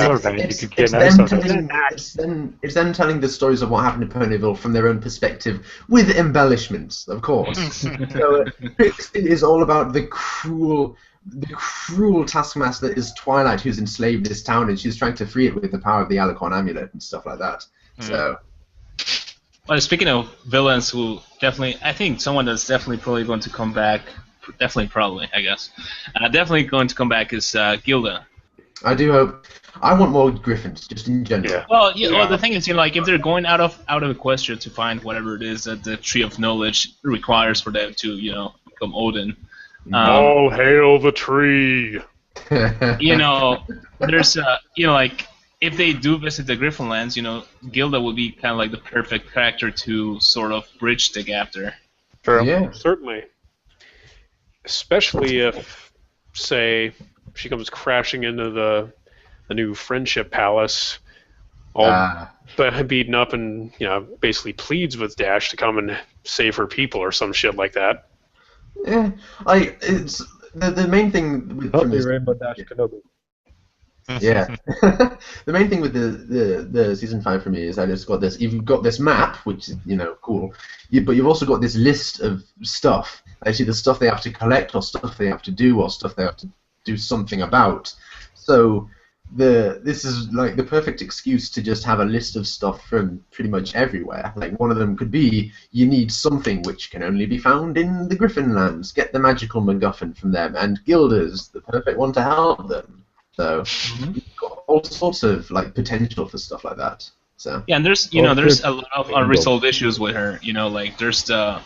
them telling the stories of what happened in Ponyville from their own perspective, with embellishments, of course. So Trixie is all about the cruel taskmaster that is Twilight, who's enslaved this town, and she's trying to free it with the power of the Alicorn amulet and stuff like that. So. Well, speaking of villains, who definitely, I think someone that's definitely probably going to come back, definitely going to come back is Gilda. I do hope. I want more Griffins, just in general. Yeah. Well, well, the thing is, if they're going out of Equestria to find whatever it is that the Tree of Knowledge requires for them to, become Odin. All hail the tree. There's if they do visit the Griffinlands, Gilda would be kind of like the perfect character to sort of bridge the gap there. True. Yeah. Certainly. Especially if, say, she comes crashing into the new Friendship Palace, all beaten up, and basically pleads with Dash to come and save her people or some shit like that. Yeah, it's the main thing with Rainbow Dash Kenobi. Yeah, the main thing with the season 5 for me is that you've got this map, which is cool, but you've also got this list of stuff. Actually, the stuff they have to collect, or stuff they have to do, or stuff they have to do something about. So this is like the perfect excuse to just have a list of stuff from pretty much everywhere. Like one of them could be you need something which can only be found in the Griffinlands. Get the magical MacGuffin from them, and Gilda's the perfect one to help them. So you've got all sorts of potential for stuff like that. So yeah, and there's there's a lot of unresolved issues with her. There's the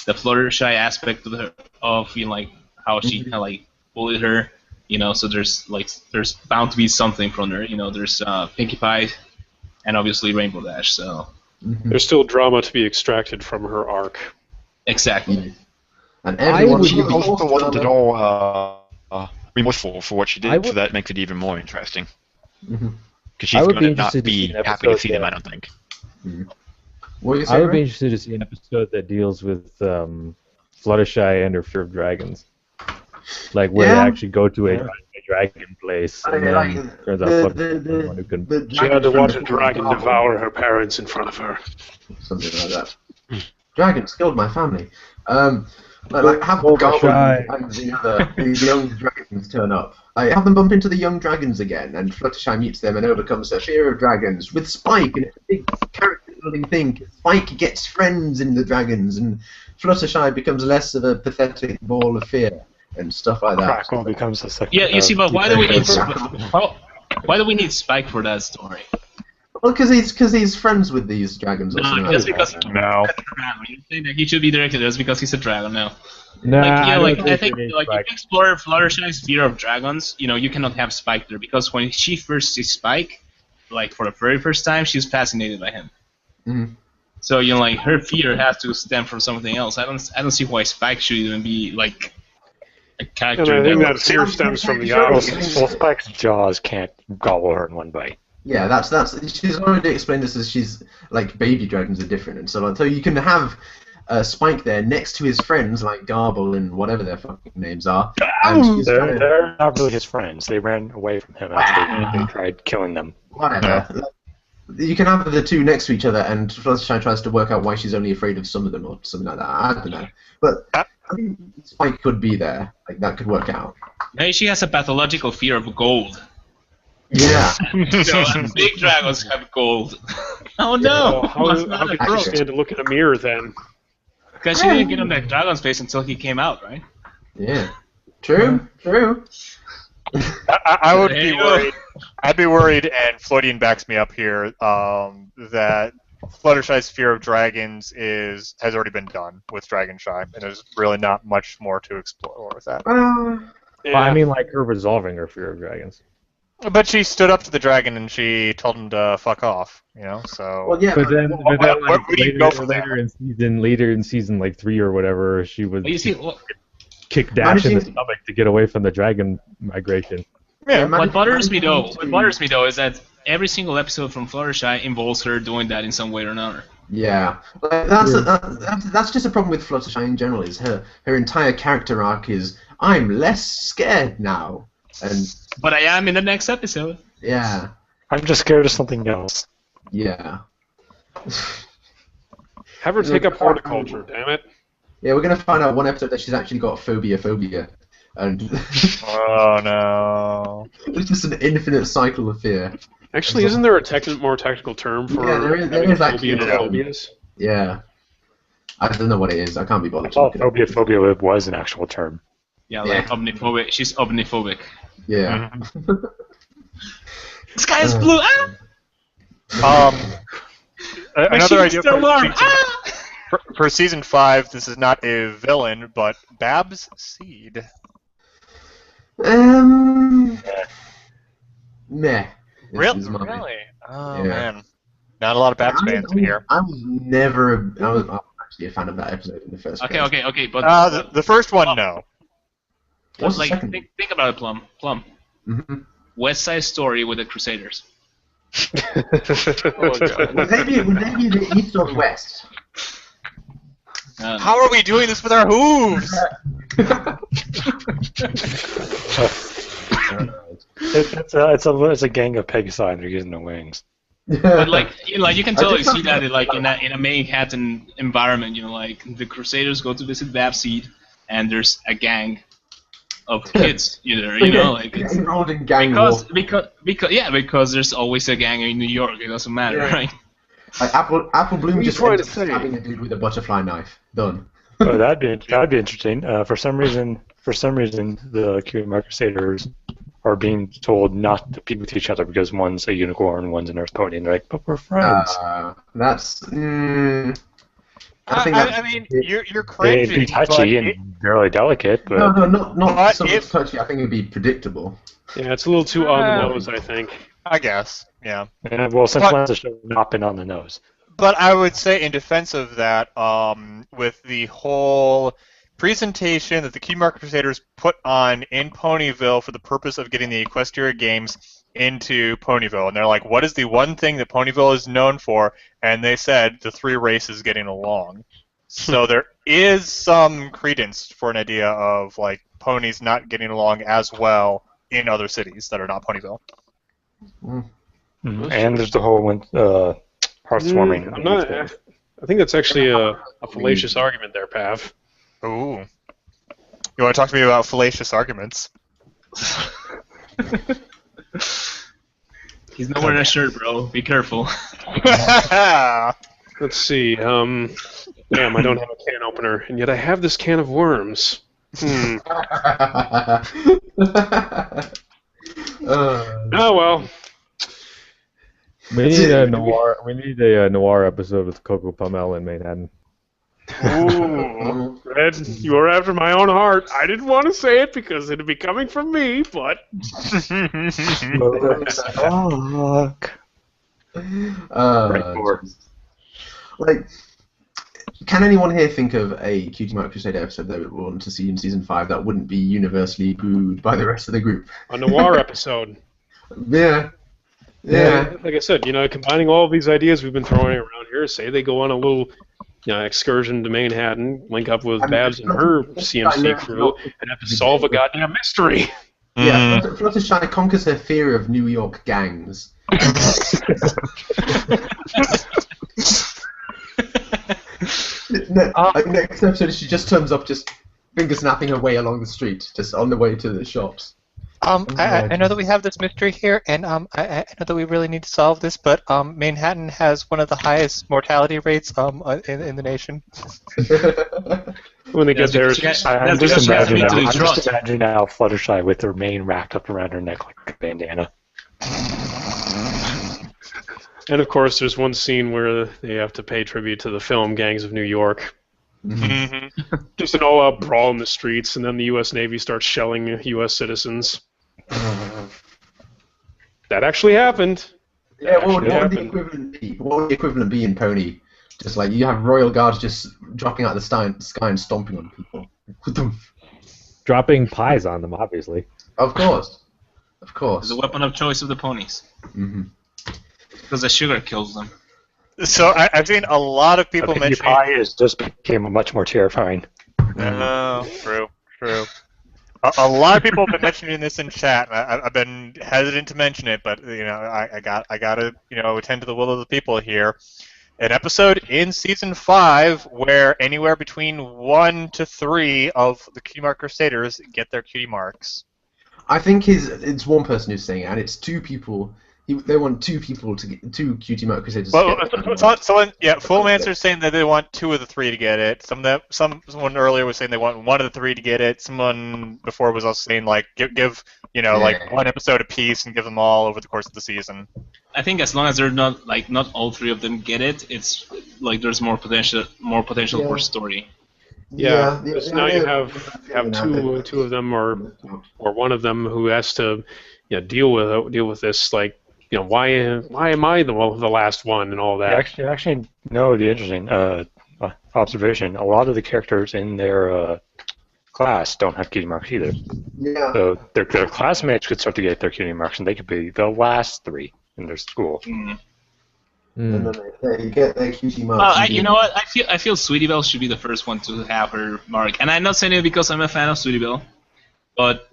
Fluttershy aspect of how she kind of bullied her. So there's bound to be something from her. There's Pinkie Pie, and obviously Rainbow Dash. So there's still drama to be extracted from her arc. Exactly. And everyone she also wasn't at all remorseful for what she did, so that makes it even more interesting. Because she's going to not be happy to see them, I don't think. I would be interested to see an episode that deals with Fluttershy and her fear of dragons. Where they actually go to a dragon place, and then turns out Fluttershy one who can... She had to watch a dragon devour her parents in front of her. Something like that. Dragons killed my family. Have Goblin and the young dragons turn up. Have them bump into the young dragons again, and Fluttershy meets them and overcomes her fear of dragons with Spike, and it's a big character-building thing. Spike gets friends in the dragons, and Fluttershy becomes less of a pathetic ball of fear and stuff like that. Crackle becomes the second. Yeah, you see, but why do we need Spike for that story? Well, because he's friends with these dragons. No, just because he's a dragon. You think that he should be directed just because he's a dragon now. I think if you explore Fluttershy's fear of dragons, you cannot have Spike there, because when she first sees Spike, for the very first time, she's fascinated by him. Mm-hmm. So her fear has to stem from something else. I don't see why Spike should even be a character. And I think that fear stems from the eyes. Well, Spike's jaws can't gobble her in one bite. Yeah, that's she's already explained this as she's baby dragons are different and so on. So you can have Spike there next to his friends like Garble and whatever their fucking names are. And they're not really his friends. They ran away from him after they tried killing them. Whatever. You can have the two next to each other, and Fluttershy tries to work out why she's only afraid of some of them, or something like that. I don't know. But I think Spike could be there. Like, that could work out. Maybe she has a pathological fear of gold. Yeah. So, big dragons have gold. Oh no! How could you stand to look in a mirror then? Because she didn't get on that dragon's face until he came out, right? Yeah. True. I would be worried. I'd be worried, and Floridian backs me up here, that Fluttershy's fear of dragons has already been done with Dragonshy, and there's really not much more to explore with that. Well, I mean, like her resolving her fear of dragons. But she stood up to the dragon and she told him to fuck off, you know. So. Well, yeah. But then where do you go from later in season like 3 or whatever, she was kicked Managing- Dash in the stomach to get away from the dragon migration. Yeah. What bothers me though is that every single episode from Fluttershy involves her doing that in some way or another. Yeah, that's just a problem with Fluttershy in general. Is her entire character arc is I'm less scared now, but I am in the next episode. Yeah. I'm just scared of something else. Yeah. Have her take up horticulture, damn it. Yeah, we're gonna find out one episode that she's actually got phobia, and Oh no. it's just an infinite cycle of fear. Actually, isn't there a more technical term for there having is actually phobia a and phobias? Yeah. I don't know what it is. I can't be bothered. I thought phobia was an actual term. Yeah, like omniphobic. She's omniphobic. Yeah. The sky is blue. Another idea so warm. for season 5. This is not a villain, but Babs Seed. Meh. Really? Oh man, not a lot of Babs fans in here. I was actually a fan of that episode in the first place. Okay, but the first one, no. What's the like second? think about it, Plum. Mm-hmm. West Side Story with the Crusaders. Oh, God. Would they be the east or the west? How are we doing this with our hooves? It's a gang of Pegasi and they're using their wings. But you can totally see that in a Manhattan environment. Like the Crusaders go to visit Vapseed, and there's a gang of kids. It's enrolled in gang because there's always a gang in New York. It doesn't matter, right? Like Apple Bloom just ends up say? stabbing a dude with a butterfly knife. Done. Oh, that'd be interesting. For some reason, the Cutie Crusaders are being told not to compete with each other because one's a unicorn, one's an earth pony, and they're like, but we're friends. That's. I mean, you're cringing. It'd be touchy and barely delicate, but No, not so much touchy. I think it'd be predictable. Yeah, it's a little too on the nose, I think. I guess, yeah. Well, since last the show not been on the nose. But I would say in defense of that, with the whole presentation that the Key Market Crusaders put on in Ponyville for the purpose of getting the Equestria Games into Ponyville, and they're like, what is the one thing that Ponyville is known for? And they said the 3 races getting along. So there is some credence for an idea of like ponies not getting along as well in other cities that are not Ponyville. And there's the whole heartwarming. I think that's actually a fallacious argument there, Pav. Ooh. You want to talk to me about fallacious arguments? He's not wearing a shirt, bro. Be careful. Let's see. Damn, I don't have a can opener, and yet I have this can of worms. Oh well. We need a noir. We need a noir episode with Coco Pummel in Manhattan. Ooh, Red, you are after my own heart. I didn't want to say it because it'd be coming from me, but. Like, can anyone here think of a Cutie Mark Crusader episode that we would want to see in season 5 that wouldn't be universally booed by the rest of the group? A noir episode. Yeah. Like I said, combining all of these ideas we've been throwing around here, say they go on a little excursion to Manhattan, link up with Babs and her CMC crew, and have to solve a goddamn mystery. Yeah, Fluttershy conquers her fear of New York gangs. Next episode, she just turns up, just finger snapping her way along the street, just on the way to the shops. I know that we have this mystery here, and I know that we really need to solve this, but Manhattan has one of the highest mortality rates in the nation. When they get there, I'm just imagining now Fluttershy with her mane wrapped up around her neck like a bandana. And of course, there's one scene where they have to pay tribute to the film Gangs of New York. Mm-hmm. Just an all-out brawl in the streets, and then the U.S. Navy starts shelling U.S. citizens. That actually happened. Yeah, what would the equivalent be? What would the equivalent be in Pony? Just like you have royal guards just dropping out of the sky and stomping on people. Dropping pies on them, obviously. Of course. Of course. It's the weapon of choice of the ponies. Mm-hmm. Because the sugar kills them. So I've seen a lot of people mentioning... pie just became much more terrifying. True. A lot of people have been mentioning this in chat. I've been hesitant to mention it, but I gotta attend to the will of the people here. An episode in season 5 where anywhere between 1 to 3 of the Cutie Mark Crusaders get their cutie marks. I think it's one person who's saying it, and it's 2 people. They want 2 people to get 2 Cutie Mark Crusaders. Full Answer is saying that they want 2 of the 3 to get it. Someone earlier was saying they want 1 of the 3 to get it. Someone before was also saying like give like 1 episode apiece and give them all over the course of the season. I think as long as they're not all 3 of them get it, it's like there's more potential for story. Yeah, because now you have two of them or one of them who has to deal with this like. Why am I the last one and all that? Actually, no, the interesting observation, a lot of the characters in their class don't have cutie marks either. Yeah. So their classmates could start to get their cutie marks, and they could be the last 3 in their school. And then they get their cutie marks. You know what? I feel Sweetie Belle should be the first one to have her mark. And I'm not saying it because I'm a fan of Sweetie Belle, but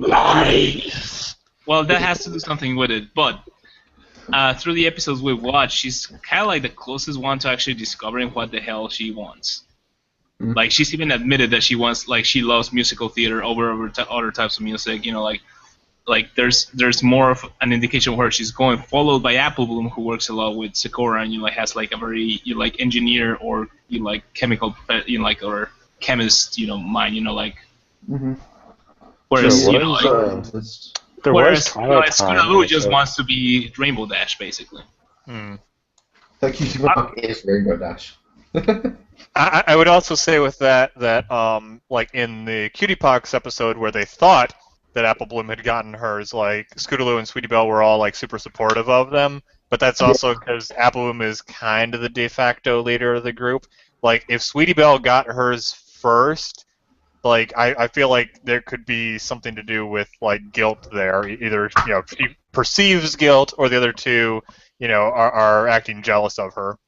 lies. Well, that has to do something with it, but through the episodes we've watched, she's kind of like the closest one to actually discovering what the hell she wants. Mm-hmm. Like, she's even admitted that she loves musical theater over other types of music, like there's more of an indication where she's going, followed by Apple Bloom, who works a lot with Sakura, and has like a very engineer or chemical or chemist mind, Mm-hmm. Whereas Whereas Scootaloo just wants to be Rainbow Dash, basically. The cutie mark is Rainbow Dash. I would also say with that like in the Cutie Pox episode where they thought that Apple Bloom had gotten hers, like Scootaloo and Sweetie Belle were all like super supportive of them, but that's also because Apple Bloom is kind of the de facto leader of the group. Like if Sweetie Belle got hers first, like I feel like there could be something to do with like guilt there. Either she perceives guilt, or the other 2 are acting jealous of her.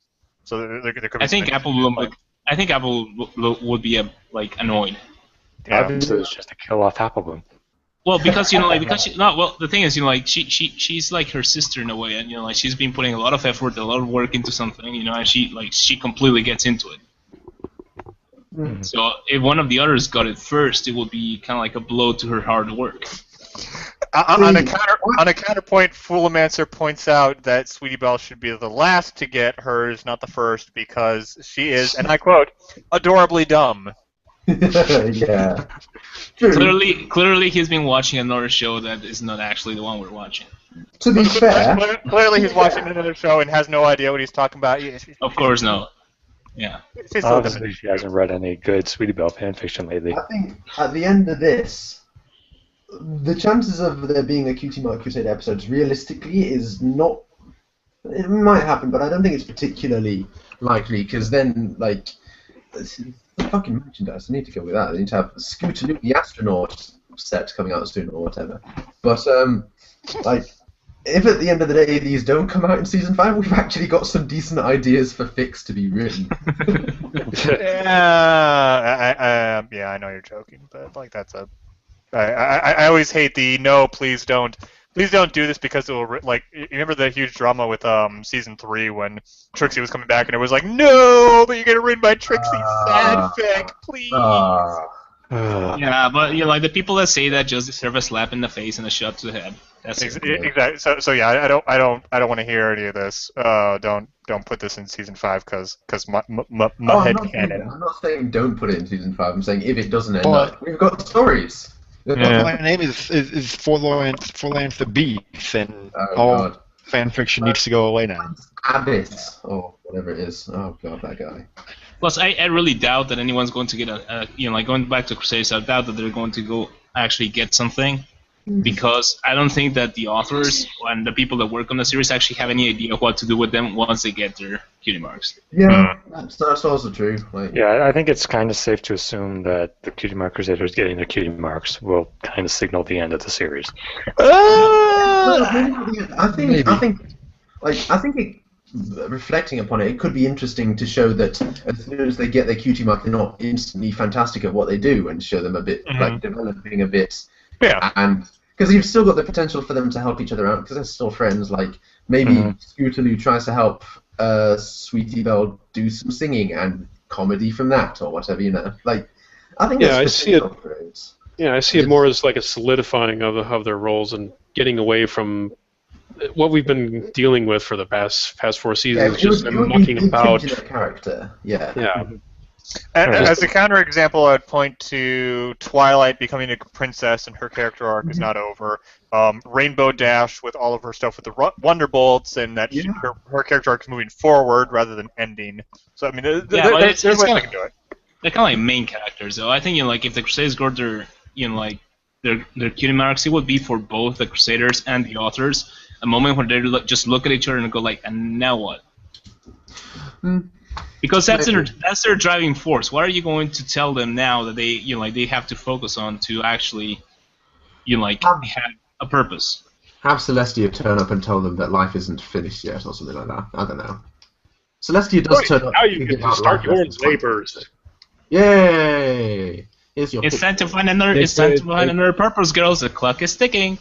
So there could be. I think Apple would be annoyed. Yeah. Obviously, it's just to kill off Apple Bloom. Well, because the thing is, she's like her sister in a way, and she's been putting a lot of effort, a lot of work into something, and she completely gets into it. Mm-hmm. So if one of the others got it first, it would be kind of like a blow to her hard work. On a counterpoint, Foolomancer points out that Sweetie Belle should be the last to get hers, not the first, because she is, and I quote, adorably dumb. Yeah. Clearly, he's been watching another show that is not actually the one we're watching. To be fair, clearly he's watching another show and has no idea what he's talking about. Of course, no. Yeah. Obviously, she hasn't read any good Sweetie Belle fanfiction lately. I think at the end of this, the chances of there being a Cutie Mark Crusade episodes realistically is not. It might happen, but I don't think it's particularly likely, because then, like, fucking merchandise. I need to go with that. I need to have Scootaloo the astronaut set coming out soon or whatever. But like, if at the end of the day these don't come out in season 5, we've actually got some decent ideas for fics to be written. Yeah, I know you're joking, but like that's a I always hate the no, please don't do this because it will like. You remember the huge drama with season 3 when Trixie was coming back and it was like, no, but you're gonna ruin my Trixie fanfic, please. Yeah, but like the people that say that just deserve a slap in the face and a shot to the head. That's exactly. So yeah, I don't want to hear any of this. Don't put this in season 5 because my head canon. I'm not saying don't put it in season 5. I'm saying if it doesn't end up, we've got stories. Yeah. My name is Forlorn the Beast, and all fan fiction needs to go away now. Abyss, or whatever it is. Oh god, that guy. Plus, I really doubt that anyone's going to get like going back to Crusaders, I doubt that they're going to go actually get something, because I don't think that the authors and the people that work on the series actually have any idea what to do with them once they get their cutie marks. Yeah, that's also true. Yeah, I think it's kind of safe to assume that the Cutie Mark Crusaders getting their cutie marks will kind of signal the end of the series. I think it, reflecting upon it, it could be interesting to show that as soon as they get their cutie mark, they're not instantly fantastic at what they do, and show them a bit like developing a bit. Yeah. And because you've still got the potential for them to help each other out, because they're still friends. Like maybe Scootaloo tries to help Sweetie Belle do some singing and comedy from that, or whatever, you know. Like I think I see it. Yeah, I see it more as like a solidifying of their roles and getting away from what we've been dealing with for the past 4 seasons, just them mucking about. Character, yeah. As a counterexample, I'd point to Twilight becoming a princess and her character arc is not over. Rainbow Dash with all of her stuff with the Wonderbolts, and that her character arc is moving forward rather than ending. So I mean, there's ways they can do it. They're kind of like main characters, though. I think like if the Crusaders got their like their cutie marks, it would be for both the Crusaders and the authors. A moment where they just look at each other and go like, and now what? Because that's their driving force. What are you going to tell them now that they they have to focus on to actually have a purpose? Have Celestia turn up and tell them that life isn't finished yet, or something like that. I don't know. Celestia does turn up. Now you get to start your own labors. Yay! It's time to find another. It's time to find another purpose, girls. The clock is ticking.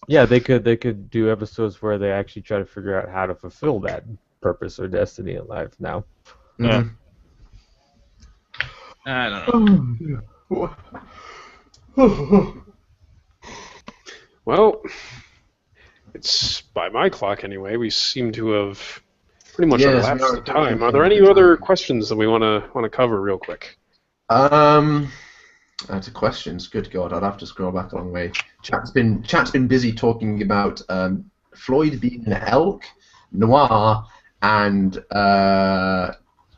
Yeah, they could do episodes where they actually try to figure out how to fulfill that purpose or destiny in life now. Yeah. I don't know. Well, it's by my clock anyway. We seem to have pretty much elapsed the time. Are there any other questions that we want to cover real quick? To questions. Good God, I'd have to scroll back a long way. Chat's been busy talking about Floyd being an elk, Noir, and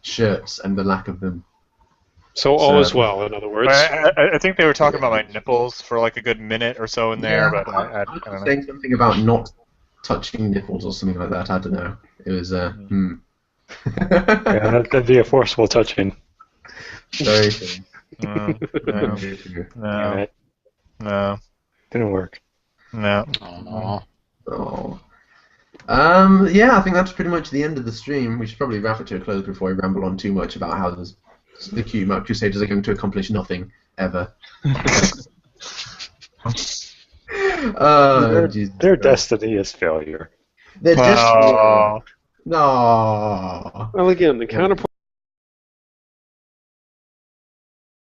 shirts and the lack of them. So all is well, in other words. I think they were talking about my nipples for like a good minute or so in there, but I don't know. Saying something about not touching nipples or something like that. I don't know. It was Yeah, that'd be a forceful touching. Very true. No. Didn't work. No. Oh. Yeah, I think that's pretty much the end of the stream. We should probably wrap it to a close before we ramble on too much about how the Cutie Mark Crusaders are going to accomplish nothing ever. Their destiny is failure. Their destiny. No. Well, again, the counterpoint.